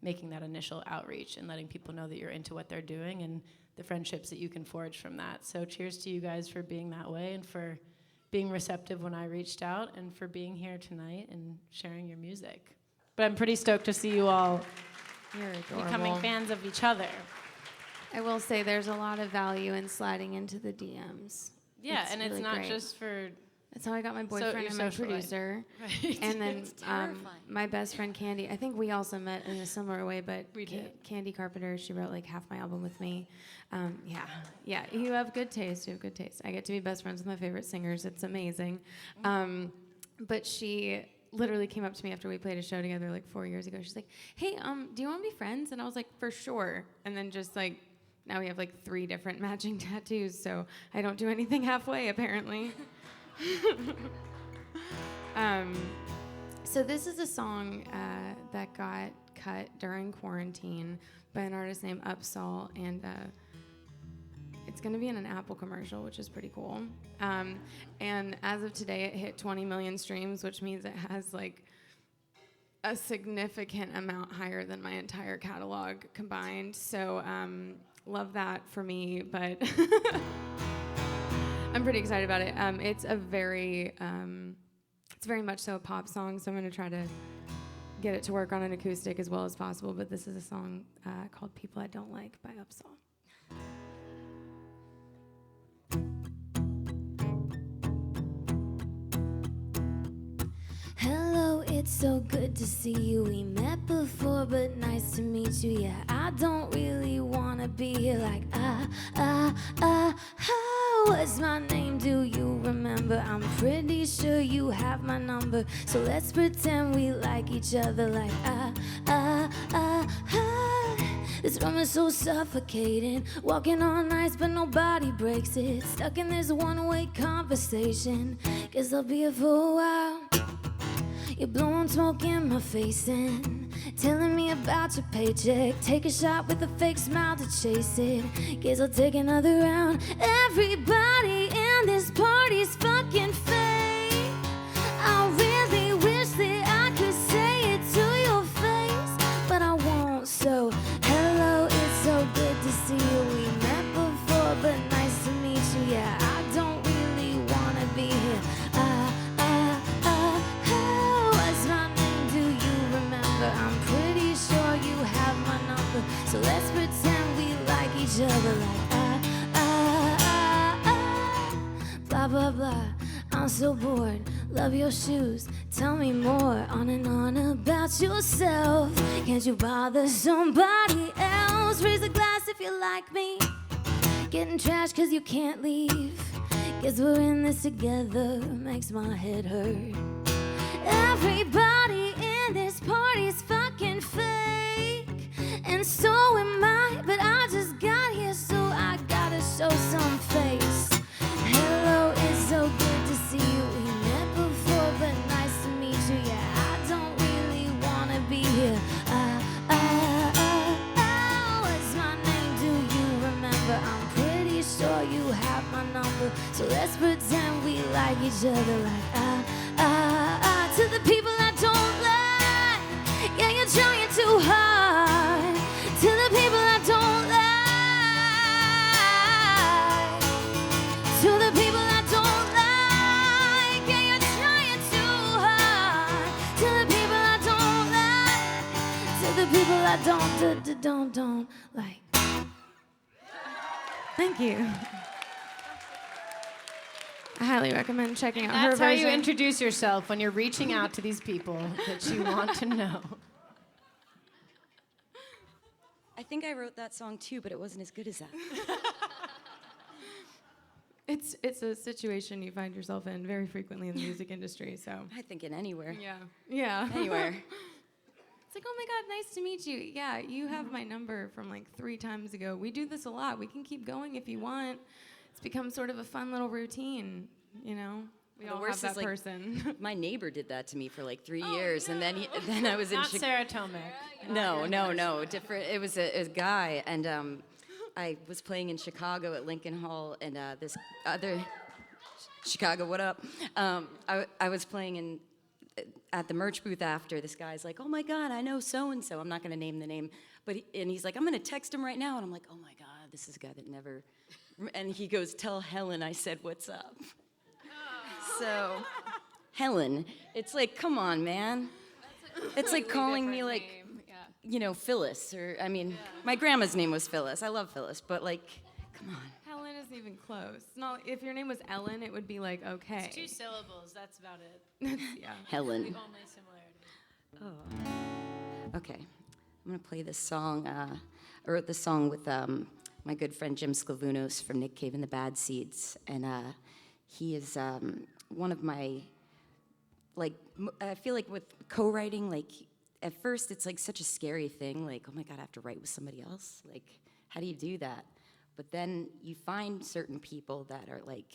making that initial outreach and letting people know that you're into what they're doing and the friendships that you can forge from that. So cheers to you guys for being that way and for being receptive when I reached out and for being here tonight and sharing your music. But I'm pretty stoked to see you all You're adorable. becoming fans of each other. I will say there's a lot of value in sliding into the DMs. Yeah, It's and it's really not great. just for... That's how I got my boyfriend your and my social life. producer. Right. And then It's terrifying. my best friend Candy. I think we also met in a similar way, but We did. Candy Carpenter, she wrote like half my album with me. Yeah. You have good taste. You have good taste. I get to be best friends with my favorite singers. It's amazing. But she literally came up to me after we played a show together like 4 years ago. She's like, "Hey, do you want to be friends?" And I was like, "For sure." And then just like now we have like 3 different matching tattoos, so I don't do anything halfway apparently. So this is a song that got cut during quarantine by an artist named Upsall, and it's going to be in an Apple commercial, which is pretty cool. And as of today, it hit 20 million streams, which means it has like a significant amount higher than my entire catalog combined. So love that for me, but I'm pretty excited about it. It's very much so a pop song, so I'm going to try to get it to work on an acoustic as well as possible. But this is a song called "People I Don't Like" by Upsall. Hello, it's so good to see you. We met before, but nice to meet you. Yeah, I don't really wanna be here like what's my name? Do you remember? I'm pretty sure you have my number. So let's pretend we like each other like This room is so suffocating. Walking on ice, but nobody breaks it. Stuck in this one-way conversation. Guess I'll be here for a while. You're blowing smoke in my face and telling me about your paycheck. Take a shot with a fake smile to chase it. Guess I'll take another round. Everybody in this party's fucking fake. I really wish that I could say it to your face, but I won't. So hello, it's so good to see you. We met before, but nice to meet you. Yeah, I don't really wanna be here. I'm pretty sure you have my number. So let's pretend we like each other like so bored. Love your shoes. Tell me more. On and on about yourself. Can't you bother somebody else? Raise a glass if you like me. Getting trashed cause you can't leave. Guess we're in this together. Makes my head hurt. Everybody in this party's fucking fake. And so am I. But I just got here, so I gotta show some face. Hello, it's so good to see you. We met before, but nice to meet you. Yeah, I don't really wanna be here. What's my name? Do you remember? I'm pretty sure you have my number. So let's pretend we like each other. Like to the people I don't like. Yeah, you're trying too hard. To the people I don't like. To the people I don't like. Yeah, you're trying too hard. To the people I don't like. To the people I don't like. Thank you. I highly recommend checking out her That's how version. you introduce yourself when you're reaching out to these people that you want to know. I think I wrote that song too, but it wasn't as good as that. It's a situation you find yourself in very frequently in the music industry, so. I think in anywhere. Yeah. Anywhere. It's like, oh my God, nice to meet you. Yeah, you have my number from like 3 times ago. We do this a lot. We can keep going if you want. It's become sort of a fun little routine, you know? We The all worst have is, that like, person. My neighbor did that to me for like 3 years, and then I was in Not Chicago. Sarah Tomek. No, different. It was a guy, and I was playing in Chicago at Lincoln Hall, and this other Chicago, what up? I was playing at the merch booth after. This guy's like, "Oh my God, I know so and so." I'm not gonna name the name, but he's like, "I'm gonna text him right now," and I'm like, "Oh my God, this is a guy that never." And he goes, "Tell Helen I said what's up." So, Helen, it's like, come on, man. It's like calling me like, Phyllis, or my grandma's name was Phyllis. I love Phyllis, but like, come on. Helen isn't even close. No, if your name was Ellen, it would be like, okay. It's 2 syllables, that's about it. Yeah. Helen. The only similarity. Okay, I'm gonna play this song. I wrote this song with my good friend Jim Sclavunos from Nick Cave and the Bad Seeds, and he is one of my, I feel like with co-writing, like, at first it's like such a scary thing, like, oh my God, I have to write with somebody else? Like, how do you do that? But then you find certain people that are like,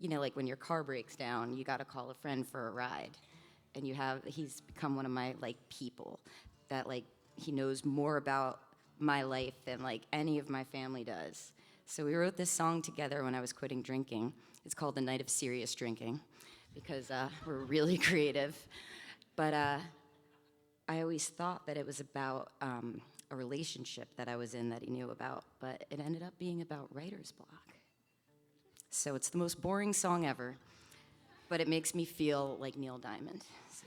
like when your car breaks down, you gotta call a friend for a ride. And he's become one of my, like, people that, like, he knows more about my life than, like, any of my family does. So we wrote this song together when I was quitting drinking. It's called The Night of Serious Drinking, because we're really creative. But I always thought that it was about a relationship that I was in that he knew about, but it ended up being about writer's block. So it's the most boring song ever, but it makes me feel like Neil Diamond. So.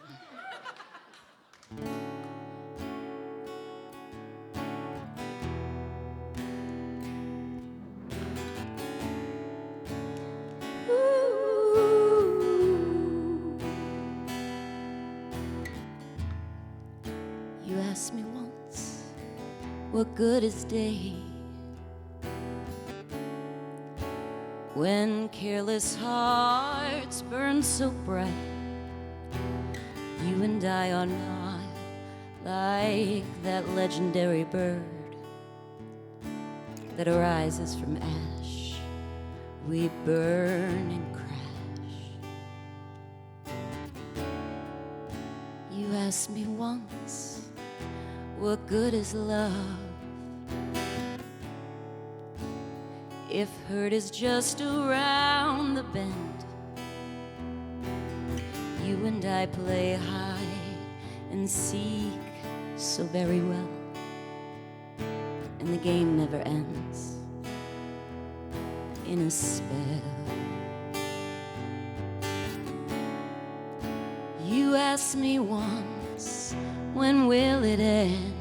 You asked me once, what good is day? When careless hearts burn so bright, you and I are not like that legendary bird that arises from ash. We burn and crash. You asked me once, what good is love if hurt is just around the bend? You and I play hide and seek so very well, and the game never ends in a spell. You asked me once, when will it end?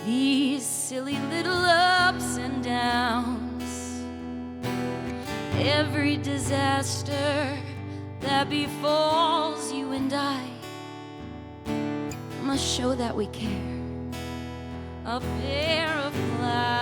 These silly little ups and downs. every disaster that befalls you and I must show that we care. A pair of clouds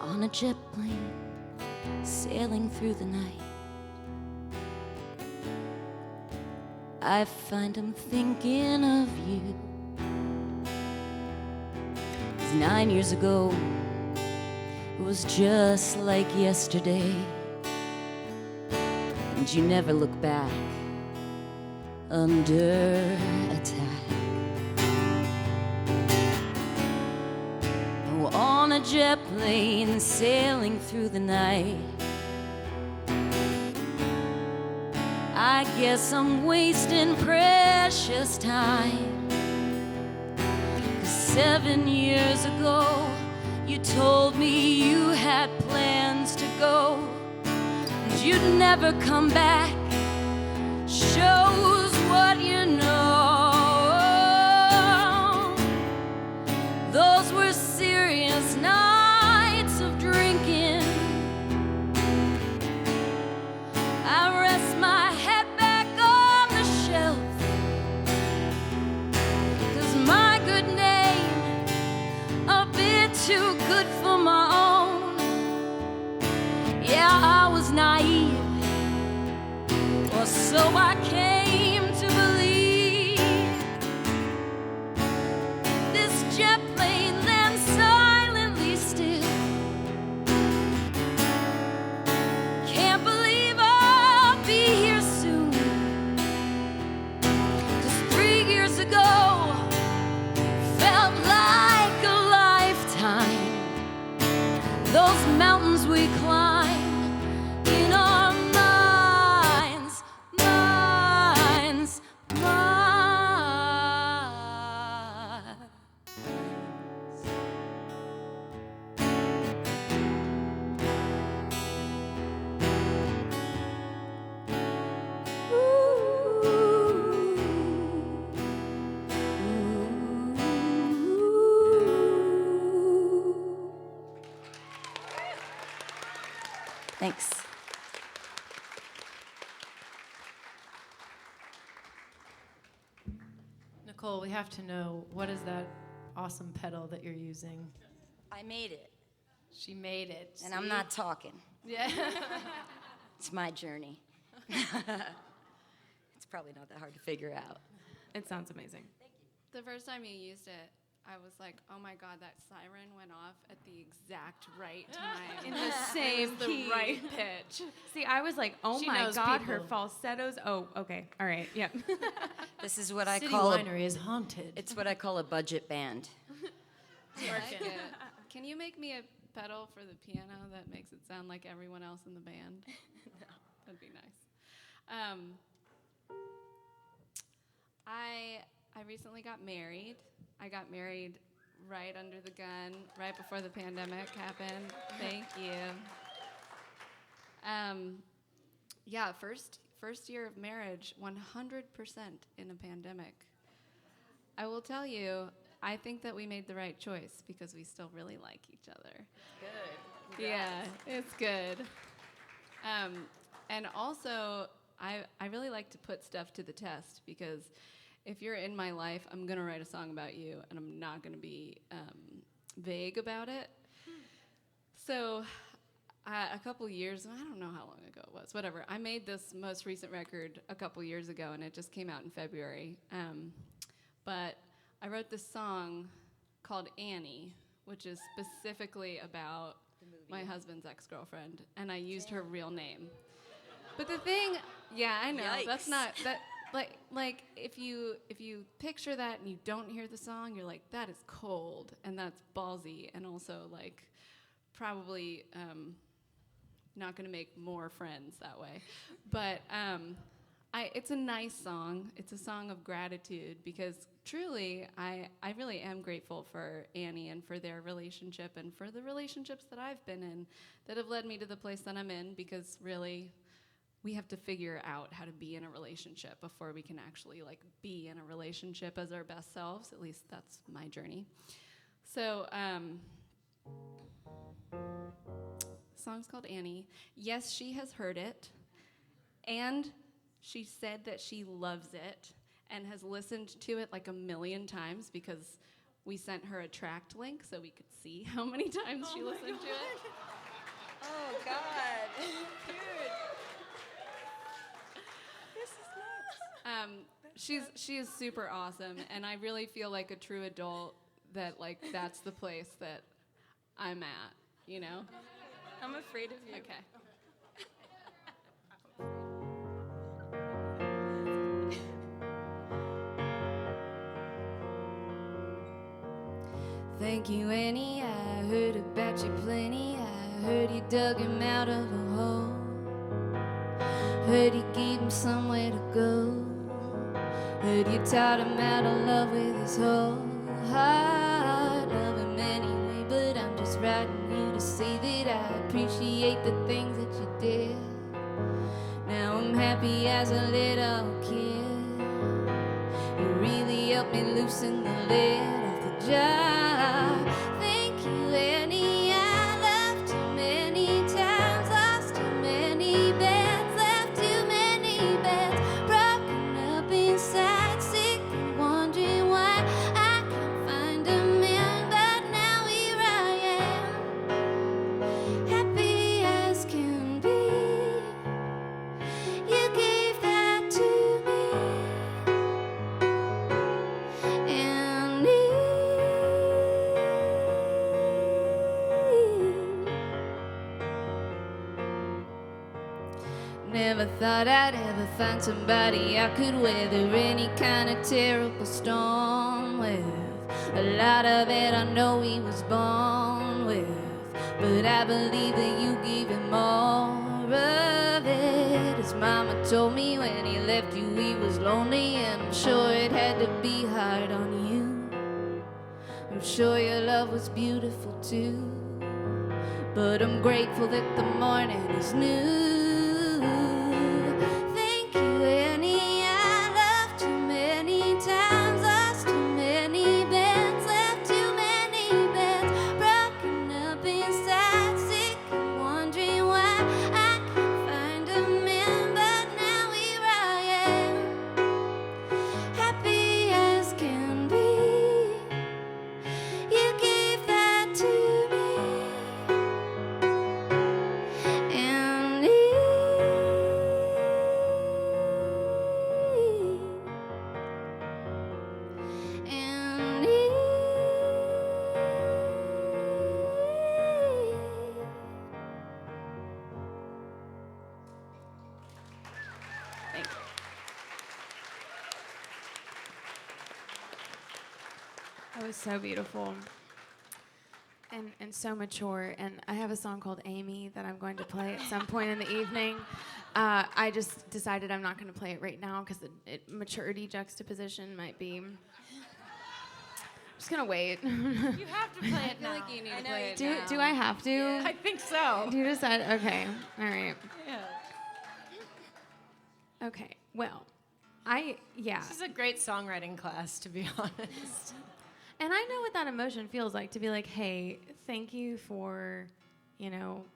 on a jet plane sailing through the night. I find I'm thinking of you. 'Cause 9 years ago, it was just like yesterday. And you never look back under attack. Oh, on a jet plane sailing through the night, I guess I'm wasting precious time. 'Cause 7 years ago, you told me you had plans to go, and you'd never come back. Shows what you know. Those were serious nights of drinking. I rest my head back on the shelf, 'cause my good name a bit too good for my own. Yeah, I was naive, or so I came to believe. This jet plane lands silently still. Can't believe I'll be here soon. 'Cause 3 years ago felt like a lifetime. Those mountains we climb in our minds, minds, minds. Thanks. Nicole, we have to know, what is that awesome pedal that you're using? I made it, She made it. and I'm see? not talking. Yeah. It's my journey. It's probably not that hard to figure out. It sounds amazing. The first time you used it, I was like, oh my God, that siren went off at the exact right time. In the same It was key. the right pitch. See, I was like, oh She my knows God, her people. falsettos. Oh, okay. All right. Yep. This is what I City call Winery is haunted. it's what I call a budget band. I like it. Can you make me a pedal for the piano that makes it sound like everyone else in the band? That'd be nice. I recently got married. I got married right under the gun, right before the pandemic happened. Thank you. Yeah, first year of marriage, 100% in a pandemic. I will tell you, I think that we made the right choice because we still really like each other. Good. Yeah, it's good. And also, I really like to put stuff to the test because if you're in my life, I'm going to write a song about you, and I'm not going to be vague about it. So a couple years, I don't know how long ago it was, whatever. I made this most recent record a couple years ago, and it just came out in February. But I wrote this song called Annie, which is specifically about my husband's ex-girlfriend, and I used her real name. But the thing, yeah, I know, that's Yikes. not, that, like if you picture that and you don't hear the song, you're like, that is cold, and that's ballsy, and also like probably not going to make more friends that way. But it's a nice song. It's a song of gratitude because truly I really am grateful for Annie and for their relationship and for the relationships that I've been in that have led me to the place that I'm in, because really we have to figure out how to be in a relationship before we can actually like be in a relationship as our best selves. At least that's my journey. So the song's called Annie. Yes, she has heard it, and she said that she loves it and has listened to it like 1,000,000 times because we sent her a tracked link so we could see how many times she listened to it. Oh, God. Dude. This is nuts. She is super awesome, and I really feel like a true adult that like that's the place that I'm at, you know? I'm afraid of you. Okay. Thank you, Annie. I heard about you plenty. I heard you dug him out of a hole. Heard you gave him somewhere to go. Heard you taught him how to love with his whole heart. Love him anyway, but I'm just writing you to say that I appreciate the things that you did. Now I'm happy as a little kid. You really helped me loosen the lid off the jar. Thank you, Annie. I loved too many times, lost too many beds, left too many beds, broken up inside, sick and wondering why I can't find a man. But now here I am, happy as can be. You gave that to me, and never thought I'd ever find somebody I could weather any kind of terrible storm with. A lot of it I know he was born with, but I believe that you gave him more of it. His mama told me when he left you he was lonely, and I'm sure it had to be hard on you. I'm sure your love was beautiful too, but I'm grateful that the morning is new. Thank you, Annie. I loved too many times, lost too many beds, left too many beds, broken up inside, sick and wondering why I can't find a man. But now here I am, happy as can be. You gave that to me, and Thank you. That was so beautiful. And so mature. And I have a song called Amy that I'm going to play at some point in the evening. I just decided I'm not going to play it right now because maturity juxtaposition might be. I'm just going to wait. You have to play it now. I feel like you need to play it do, now. do I have to? I think so. Do you decide? Okay. All right. Yeah. Okay. Well, yeah. This is a great songwriting class, to be honest. And I know what that emotion feels like, to be like, hey, thank you for,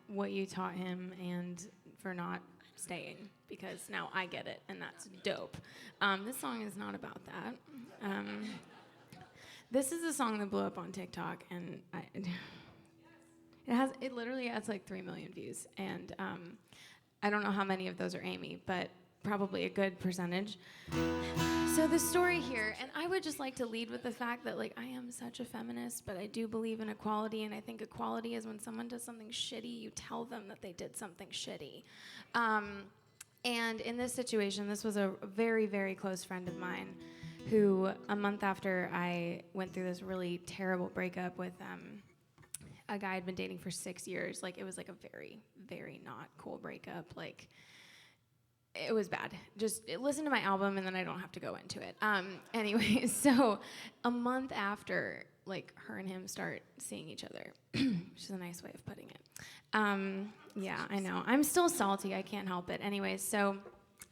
what you taught him and for not staying, because now I get it, and that's dope. This song is not about that. This is a song that blew up on TikTok, and it literally has like 3 million views, and I don't know how many of those are Amy, but probably a good percentage. So the story here, and I would just like to lead with the fact that I am such a feminist, but I do believe in equality, and I think equality is when someone does something shitty, you tell them that they did something shitty. And in this situation, this was a very, very close friend of mine who, a month after I went through this really terrible breakup with a guy I'd been dating for 6 years. Like, it was like a very, very not cool breakup. Like, it was bad. Just listen to my album and then I don't have to go into it. Anyways, so a month after, like, her and him start seeing each other, which is a nice way of putting it. Yeah, I know. I'm still salty. I can't help it. Anyways, so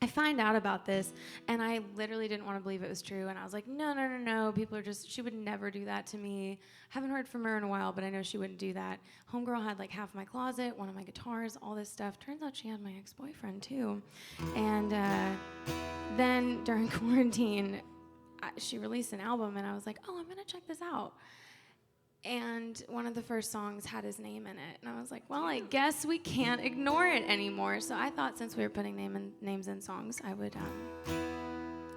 I find out about this, and I literally didn't want to believe it was true. And I was like, no. People are just, she would never do that to me. Haven't heard from her in a while, but I know she wouldn't do that. Homegirl had like half my closet, one of my guitars, all this stuff. Turns out she had my ex-boyfriend too. And then during quarantine, she released an album, and I was like, oh, I'm going to check this out. And one of the first songs had his name in it. And I was like, well, I guess we can't ignore it anymore. So I thought since we were putting names in songs, I would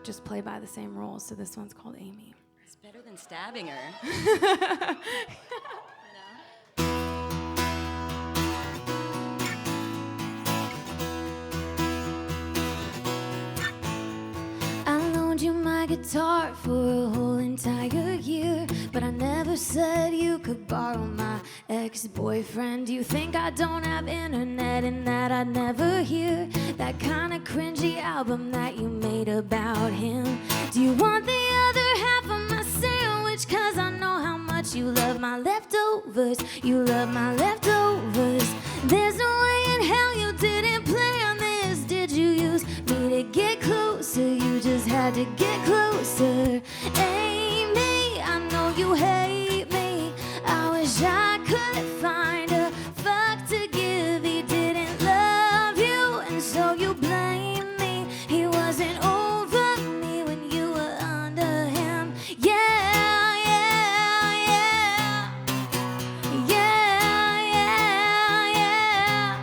just play by the same rules. So this one's called Amy. It's better than stabbing her. I loaned you my guitar for a whole entire year, but I never said you could borrow my ex-boyfriend. You think I don't have internet and that I'd never hear that kind of cringy album that you made about him? Do you want the other half of my sandwich? 'Cause I know how much you love my leftovers. You love my leftovers. There's no way in hell you didn't plan this. Did you use me to get closer? You just had to get closer. Amy, I know you hate me. I wish I could find a fuck to give. He didn't love you, and so you blame me. He wasn't over me when you were under him. Yeah, yeah, yeah. Yeah, yeah, yeah.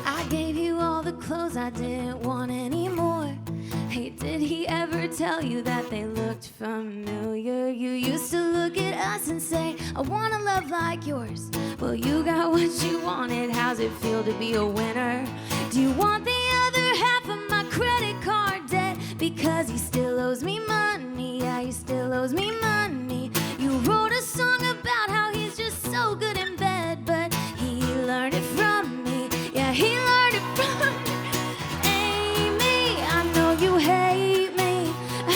I gave you all the clothes I didn't want anymore. Hey, did he ever tell you that they looked familiar? You used to look at us and say, I want a love like yours. Well, you got what you wanted. How's it feel to be a winner? Do you want the other half of my credit card debt? Because he still owes me money. Yeah, he still owes me money. You wrote a song about how he's just so good in bed, but he learned it from me. Yeah, he learned it from me. Amy, I know you hate me.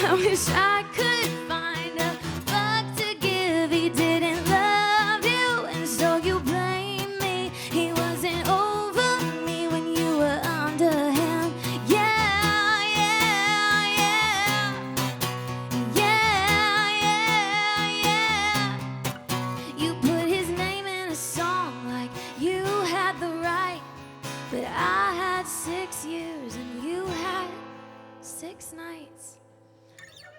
I wish I could find a fuck to give. He didn't love you, and so you blame me. He wasn't over me when you were under him. Yeah, yeah, yeah. Yeah, yeah, yeah. You put his name in a song like you had the right, but I had 6 years and you had 6 nights.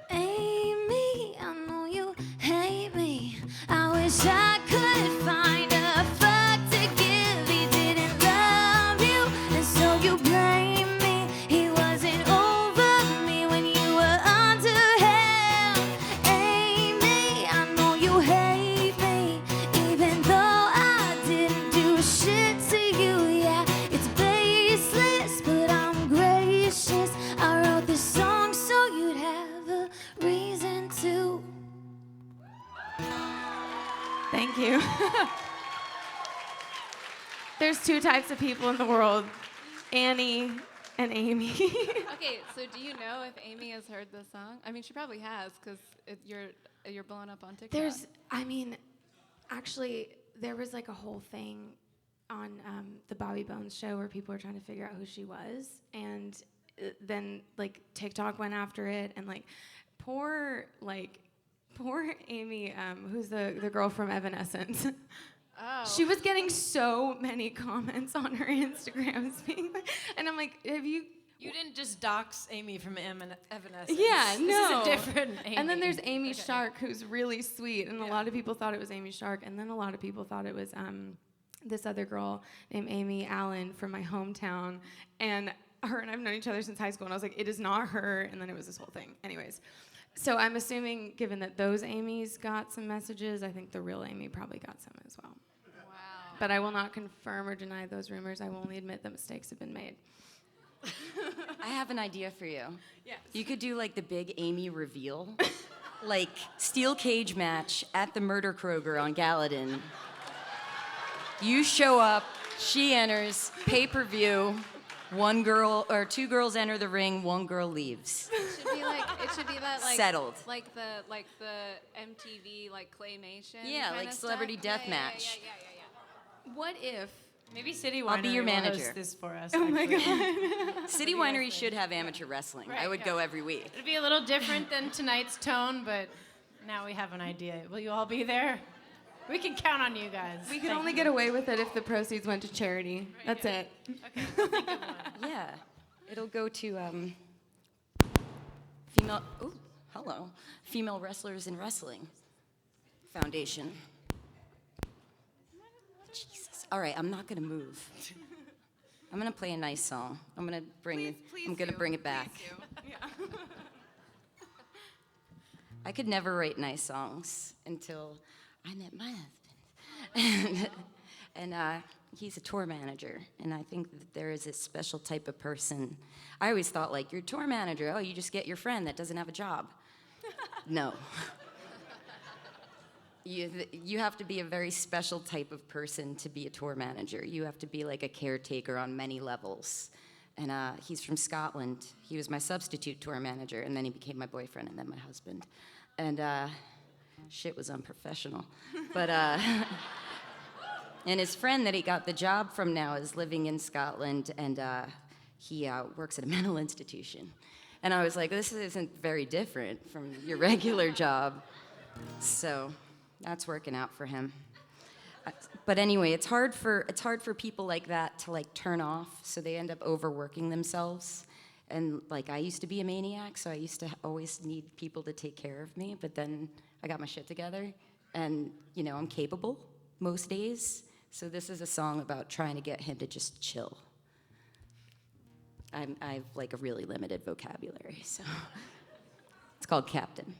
Amy, I know you hate me. I wish I could find a fuck to give. He didn't love you, and so you blame me. He wasn't over me when you were under him. Amy, I know you hate me, even though I didn't do shit to you. Yeah, it's baseless, but I'm gracious. I wrote this song so you'd have a reason to. Thank you. There's 2 types of people in the world, Annie and Amy. Okay, so do you know if Amy has heard this song? I mean, she probably has, because you're blowing up on TikTok. Actually, there was like a whole thing on the Bobby Bones show where people were trying to figure out who she was, and then like TikTok went after it, and like poor Amy, who's the girl from Evanescence. Oh. She was getting so many comments on her Instagrams, and I'm like, have you? You didn't just dox Amy from Evanescence. Yeah, This no. is a different Amy. And then there's Amy Shark, who's really sweet, and a lot of people thought it was Amy Shark, and then a lot of people thought it was this other girl named Amy Allen from my hometown, and her and I've known each other since high school, and I was like, it is not her, and then it was this whole thing. Anyways, so I'm assuming, given that those Amy's got some messages, I think the real Amy probably got some as well. Wow. But I will not confirm or deny those rumors. I will only admit that mistakes have been made. I have an idea for you. Yes. You could do like the big Amy reveal, like steel cage match at the Murder Kroger on Gallatin. You show up, she enters, pay-per-view, one girl or two girls enter the ring, one girl leaves. It should be that like Settled. like the MTV like claymation. Yeah, kinda like Celebrity stuff. Deathmatch. Yeah. What if? Maybe City Winery I'll be your will manager. host this for us. Oh my God. City Winery should have amateur wrestling. I would go every week. It'd be a little different than tonight's tone, but now we have an idea. Will you all be there? We can count on you guys. We could only get away with it if the proceeds went to charity. That's it. Okay, we'll think of one. Yeah, it'll go to Female Wrestlers in Wrestling Foundation. Jesus. All right, I'm not gonna move. I'm gonna play a nice song. I'm gonna bring it back. I could never write nice songs until I met my husband. and he's a tour manager, and I think that there is a special type of person. I always thought, like, you're a tour manager, oh, you just get your friend that doesn't have a job. No. You have to be a very special type of person to be a tour manager. You have to be like a caretaker on many levels. And he's from Scotland. He was my substitute tour manager, and then he became my boyfriend, and then my husband. And shit was unprofessional. But, and his friend that he got the job from now is living in Scotland, and he works at a mental institution. And I was like, this isn't very different from your regular job. So that's working out for him. But anyway, it's hard for people like that to like turn off, so they end up overworking themselves. And like I used to be a maniac, so I used to always need people to take care of me, but then I got my shit together, and you know, I'm capable most days. So this is a song about trying to get him to just chill. I've like a really limited vocabulary, so it's called Captain.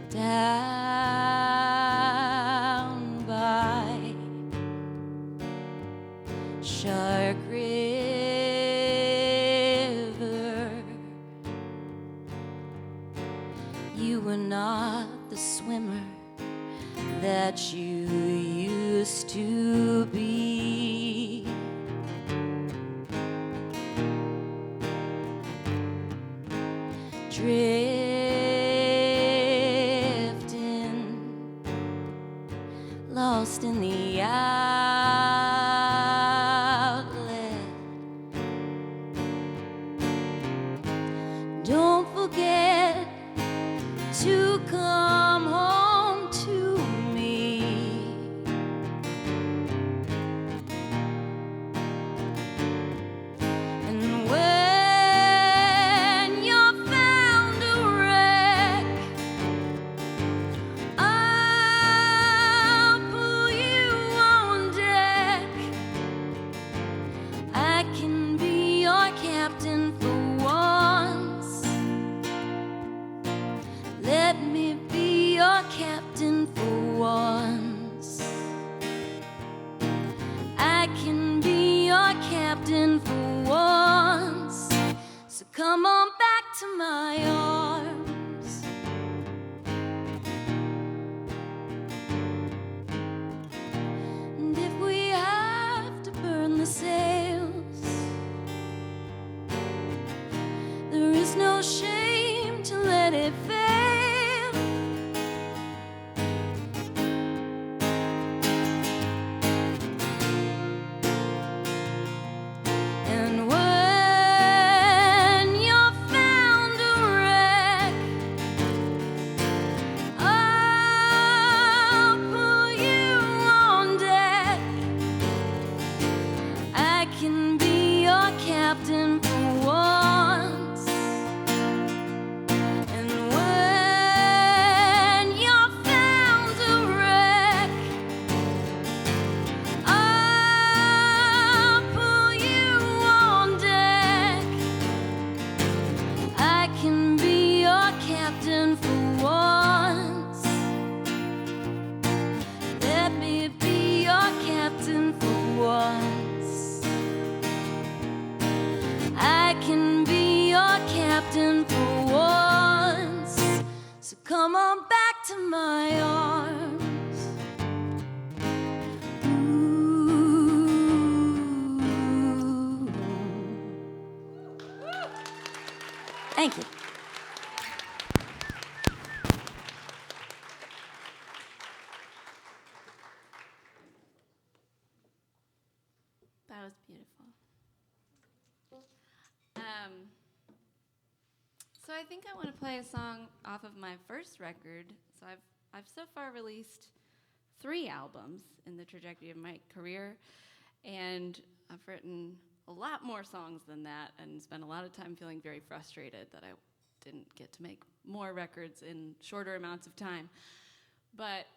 Down by Shark River, you were not the swimmer that you used to be. Drifting, lost in the outlet. Don't forget to come home to me. And when you're found a wreck, I'll pull you on deck. I can be your captain for once. Let me be your captain for once. I can be your captain for once. So come on back to my arms. And if we have to burn the sails, there is no shame to let it fail. And when you're found a Come back to my arms. Thank you. That was beautiful. So I think I want to play a song off of my first record. So I've so far released 3 albums in the trajectory of my career, and I've written a lot more songs than that and spent a lot of time feeling very frustrated that I didn't get to make more records in shorter amounts of time. But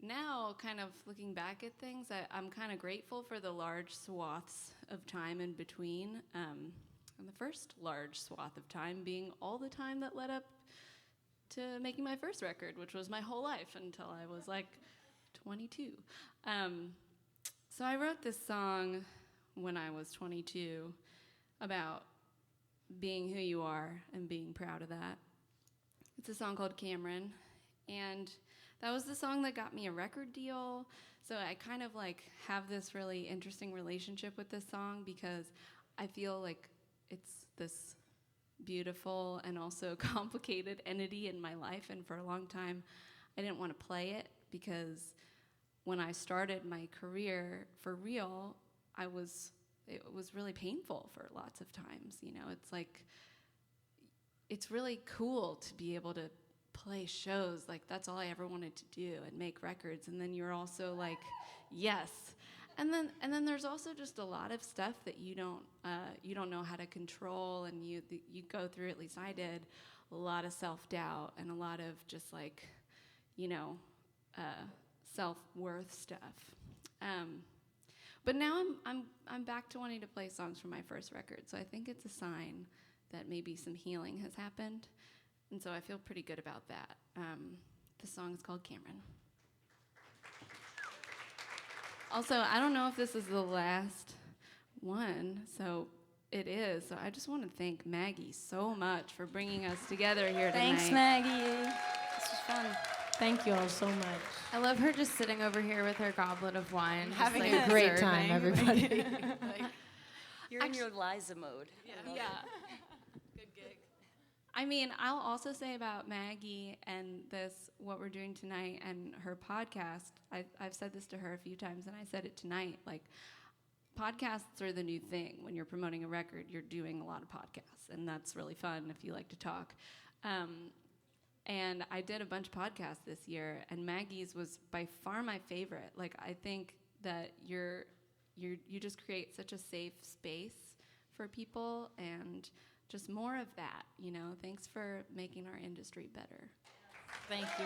now, kind of looking back at things, I'm kind of grateful for the large swaths of time in between. And the first large swath of time being all the time that led up to making my first record, which was my whole life until I was like 22. So I wrote this song when I was 22 about being who you are and being proud of that. It's a song called Cameron, and that was the song that got me a record deal. So I kind of like have this really interesting relationship with this song because I feel like it's this beautiful and also complicated entity in my life, and for a long time I didn't want to play it because when I started my career for real, it was really painful for lots of times. You know, it's like, it's really cool to be able to play shows, like that's all I ever wanted to do, and make records, and then you're also like, yes. And then there's also just a lot of stuff that you don't know how to control, and you go through, at least I did, a lot of self-doubt and a lot of just like, self-worth stuff. But now I'm back to wanting to play songs from my first record, so I think it's a sign that maybe some healing has happened, and so I feel pretty good about that. The song is called Cameron. Also, I don't know if this is the last one, so it is. So I just want to thank Maggie so much for bringing us together here tonight. Thanks, Maggie. This was fun. Thank you all so much. I love her just sitting over here with her goblet of wine. just, Having like, a great serving. time, everybody. You're in your Liza mode. Yeah. Good gig. I mean, I'll also say about Maggie and what we're doing tonight and her podcast, I've said this to her a few times, and I said it tonight, like, podcasts are the new thing. When you're promoting a record, you're doing a lot of podcasts, and that's really fun if you like to talk. And I did a bunch of podcasts this year, and Maggie's was by far my favorite. Like, I think that you just create such a safe space for people, and just more of that, Thanks for making our industry better. Thank you.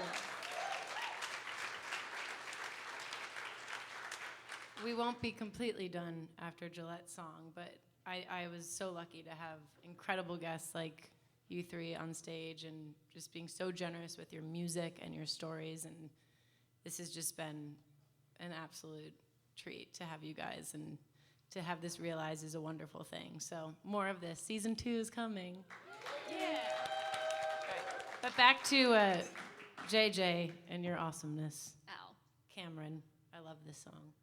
We won't be completely done after Gillette's song, but I was so lucky to have incredible guests like you 3 on stage, and just being so generous with your music and your stories, and this has just been an absolute treat to have you guys, and to have this realized is a wonderful thing. So more of this. Season 2 is coming. Yeah. Right. But back to JJ and your awesomeness. Ow. Cameron, I love this song.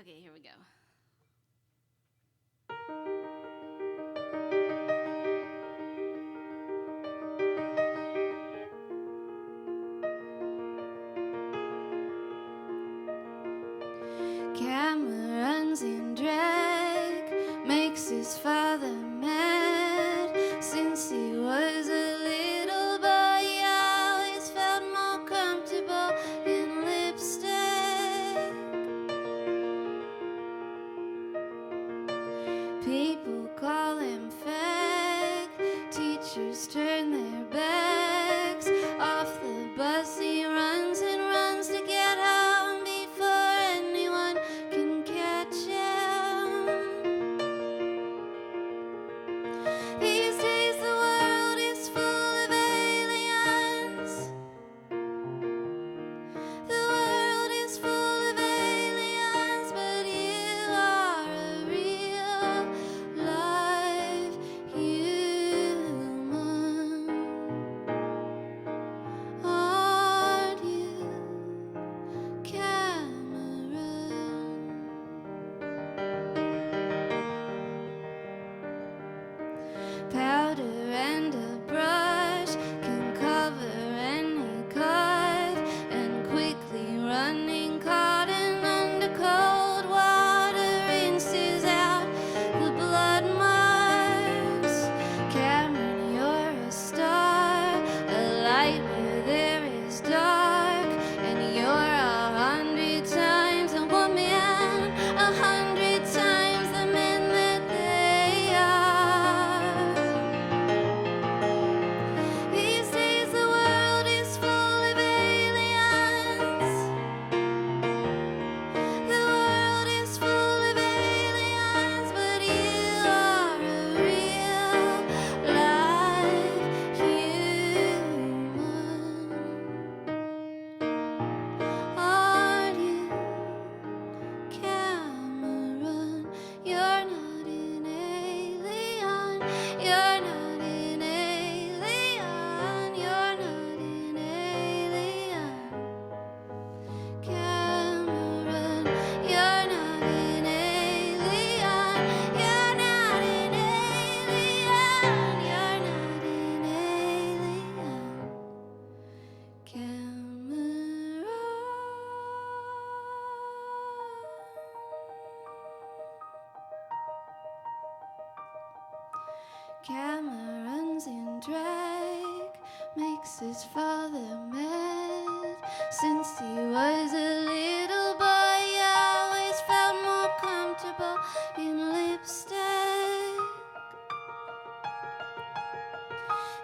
Okay, here we go. Cameron's in drag, makes his father mad. Since he was a little boy, he always felt more comfortable in lipstick. People his father met. Since he was a little boy, he always felt more comfortable in lipstick.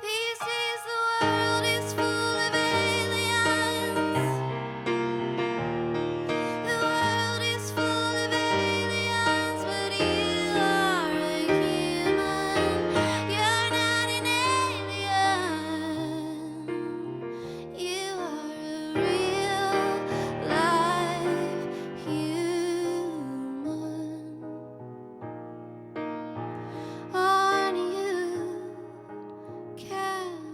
These days the world is full of aliens. The world is full of aliens, but you are a human. You're not an alien. You are a real life human. Aren't you, Cameron?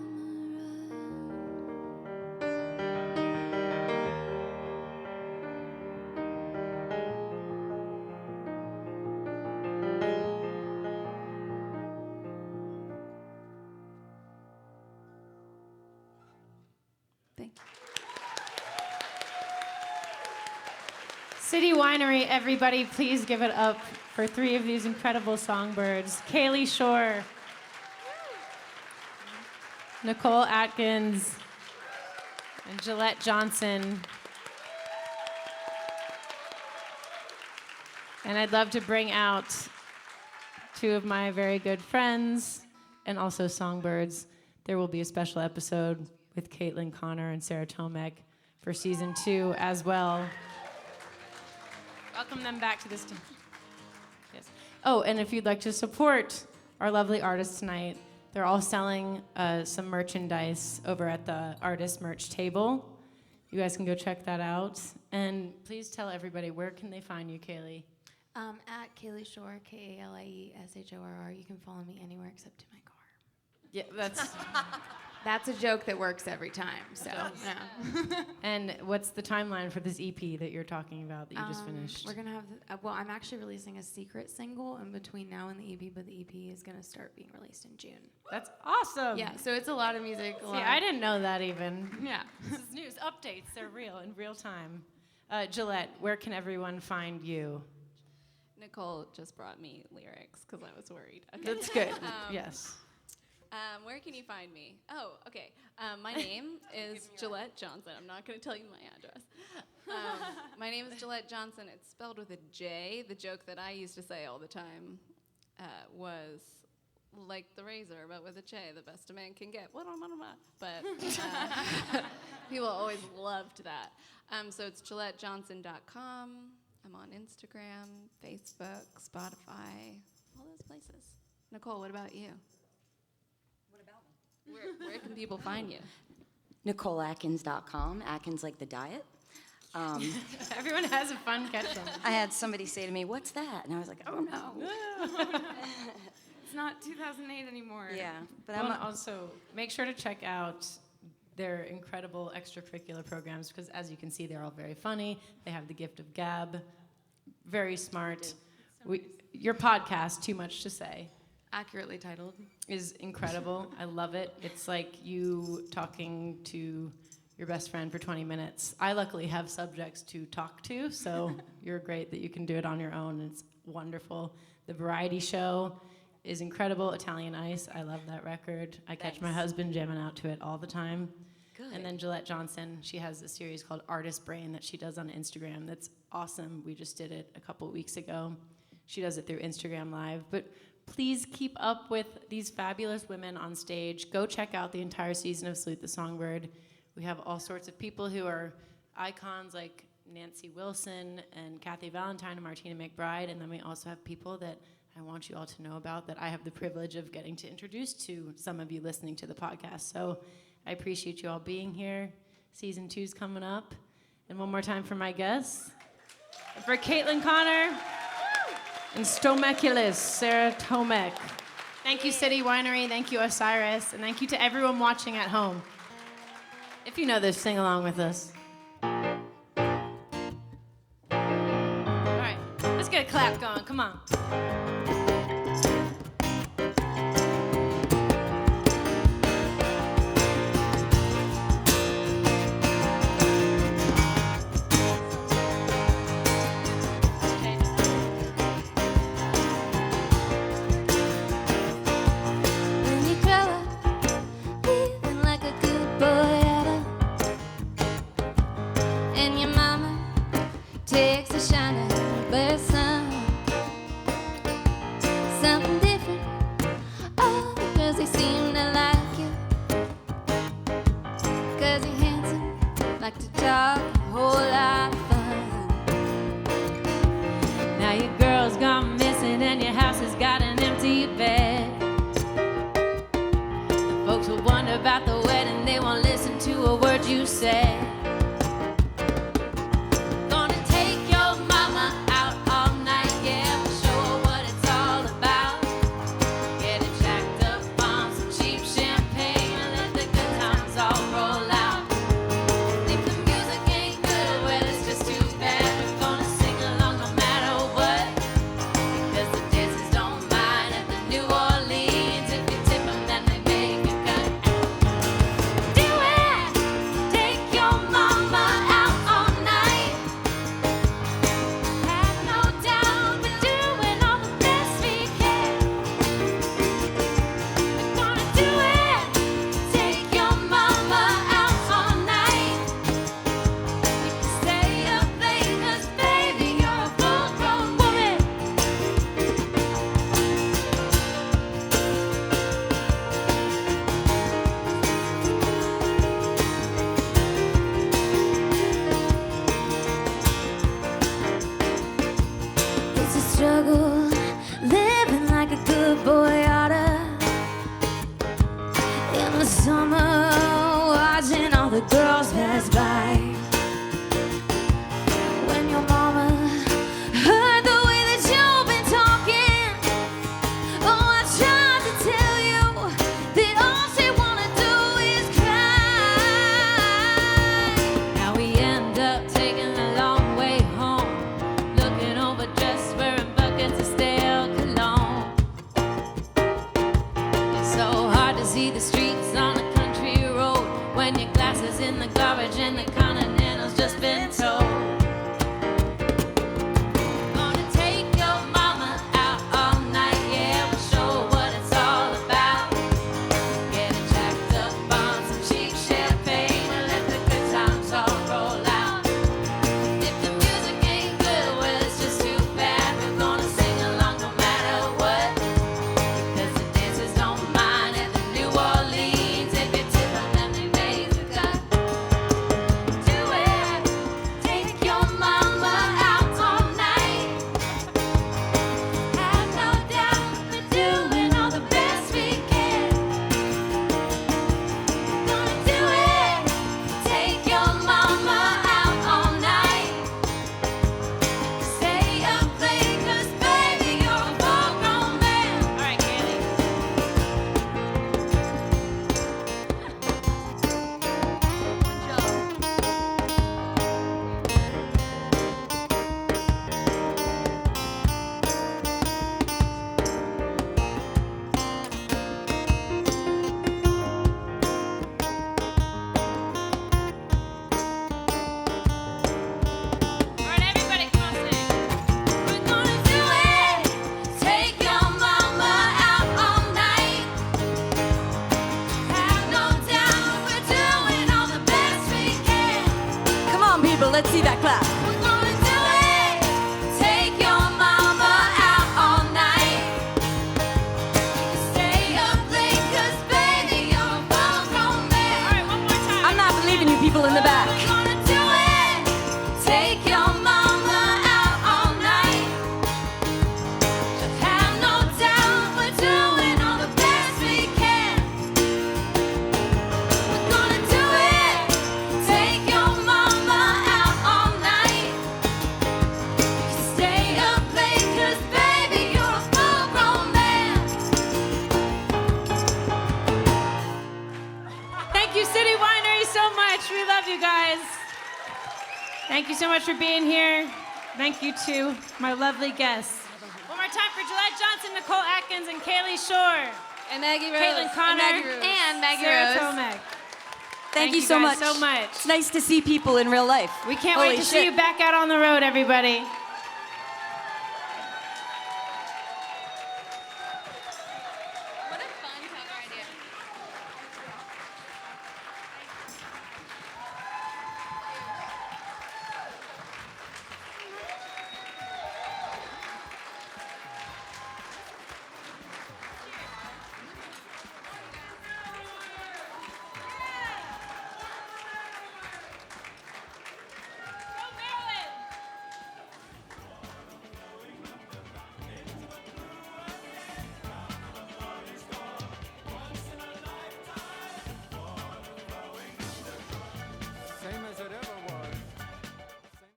Thank you. City Winery, everybody, please give it up for 3 of these incredible songbirds. Kaylee Shore, Nicole Atkins, and Gillette Johnson. And I'd love to bring out 2 of my very good friends and also songbirds. There will be a special episode with Caitlin Connor and Sarah Tomek for season 2 as well. Welcome them back to this team. Yes. Oh, and if you'd like to support our lovely artists tonight, they're all selling some merchandise over at the artist merch table. You guys can go check that out. And please tell everybody, where can they find you, Kaylee? At Kaylee Shore, KALIESHORR. You can follow me anywhere except to my car. Yeah, that's... That's a joke that works every time. So, yeah. And what's the timeline for this EP that you're talking about that you just finished? We're gonna have. Well, I'm actually releasing a secret single in between now and the EP, but the EP is gonna start being released in June. That's awesome. Yeah. So it's a lot of music. See, I didn't know that even. Yeah. This is news. Updates. They're real in real time. Gillette, where can everyone find you? Nicole just brought me lyrics because I was worried. Okay. That's good. Yes. Where can you find me? Oh, okay. My name is Gillette Johnson. I'm not going to tell you my address. My name is Gillette Johnson. It's spelled with a J. The joke that I used to say all the time was like the razor, but with a J, the best a man can get. But people always loved that. So it's GilletteJohnson.com. I'm on Instagram, Facebook, Spotify, all those places. Nicole, what about you? Where can people find you? NicoleAtkins.com. Atkins like the diet. Everyone has a fun catch-all. I had somebody say to me, "What's that?" And I was like, "Oh no." It's not 2008 anymore. Yeah, but Well, also make sure to check out their incredible extracurricular programs because, as you can see, they're all very funny. They have the gift of gab, very smart. Your podcast, Too Much to Say, Accurately titled. is incredible. I love it. It's like you talking to your best friend for 20 minutes. I luckily have subjects to talk to, so you're great that you can do it on your own. It's wonderful. The variety show is incredible. Italian Ice, I love that record. I catch my husband jamming out to it all the time. Good. And then Gillette Johnson, she has a series called Artist Brain that she does on Instagram. That's awesome. We just did it a couple weeks ago. She does it through Instagram Live. But please keep up with these fabulous women on stage. Go check out the entire season of Salute the Songbird. We have all sorts of people who are icons like Nancy Wilson and Kathy Valentine and Martina McBride. And then we also have people that I want you all to know about that I have the privilege of getting to introduce to some of you listening to the podcast. So I appreciate you all being here. Season 2's coming up. And one more time for my guests. For Caitlin Connor and Stomaculus, Sarah Tomek. Thank you, City Winery. Thank you, Osiris. And thank you to everyone watching at home. If you know this, sing along with us. All right, let's get a clap going. Come on. When you grow up, living like a good boy. like to talk, a whole lot of fun. Now your girl's gone missing and your house has got an empty bed. Folks will wonder about the wedding, they won't listen to a word you said. Gonna take your mama out all night, yeah, we'll show her what it's all about. Get it jacked up on some cheap champagne and let the good times all roll out. If the music ain't good, well, it's just too bad. We're gonna sing along no matter what, because the dancers don't mind at the New Orleans. If you tip them, then they make a cut. Do it! Take your mama out all night. Have no doubt we're doing all the best we can. We're gonna do it! Take your mama out all night. You can stay up late 'cause baby, you're a full-grown woman. It's a struggle, living like a good boy oughta. In the summer, watching all the girls pass by. When your mama heard the way that you've been talking, oh, I tried to tell you that all she wanna do is cry. Now we end up taking the long way home, looking over just wearing buckets of stale cologne. It's so hard to see the streets on a country road when your glass is in the garbage and the Continental's just been told. Gonna take your mama out all night, yeah, we'll show her what it's all about. Get it jacked up on some cheap champagne and let the good times all roll out. If the music ain't good, well, it's just too bad. We're gonna sing along no matter what, because the dancers don't mind at the New Orleans. If you tip them, then they make the cut. Do it! Take your mama out all night. Have no doubt we're doing all the best we can. Gonna do it! Take your mama out all night. Stay up late 'cause baby, you're a full-grown man. All right, Kaylee. All right, everybody, come on, sing. We're gonna do it. Take your mama out all night. Have no doubt we're doing all the best we can. Come on, people, let's see that clap. We're gonna do it. Take your mama out all night. You can stay up late 'cause baby, you're a full-grown man. All right, one more time. I'm not believing you people in the back. We're gonna do it. Take your mama out all night. Just have no doubt we're doing all the best we can. We're gonna do it. Take your mama out all night. You can stay up late 'cause baby, you're a full-grown man. Thank you, City Winery, so much. We love you guys. Thank you so much for being here. Thank you to my lovely guests. One more time for Gillette Johnson, Nicole Atkins, and Kaylee Shore. And Maggie Rose. Caitlin Connor. And Maggie Sarah Rose. Tomek. Thank you so guys much. so much. It's nice to see people in real life. We can't Holy wait to see shit. you back out on the road, everybody.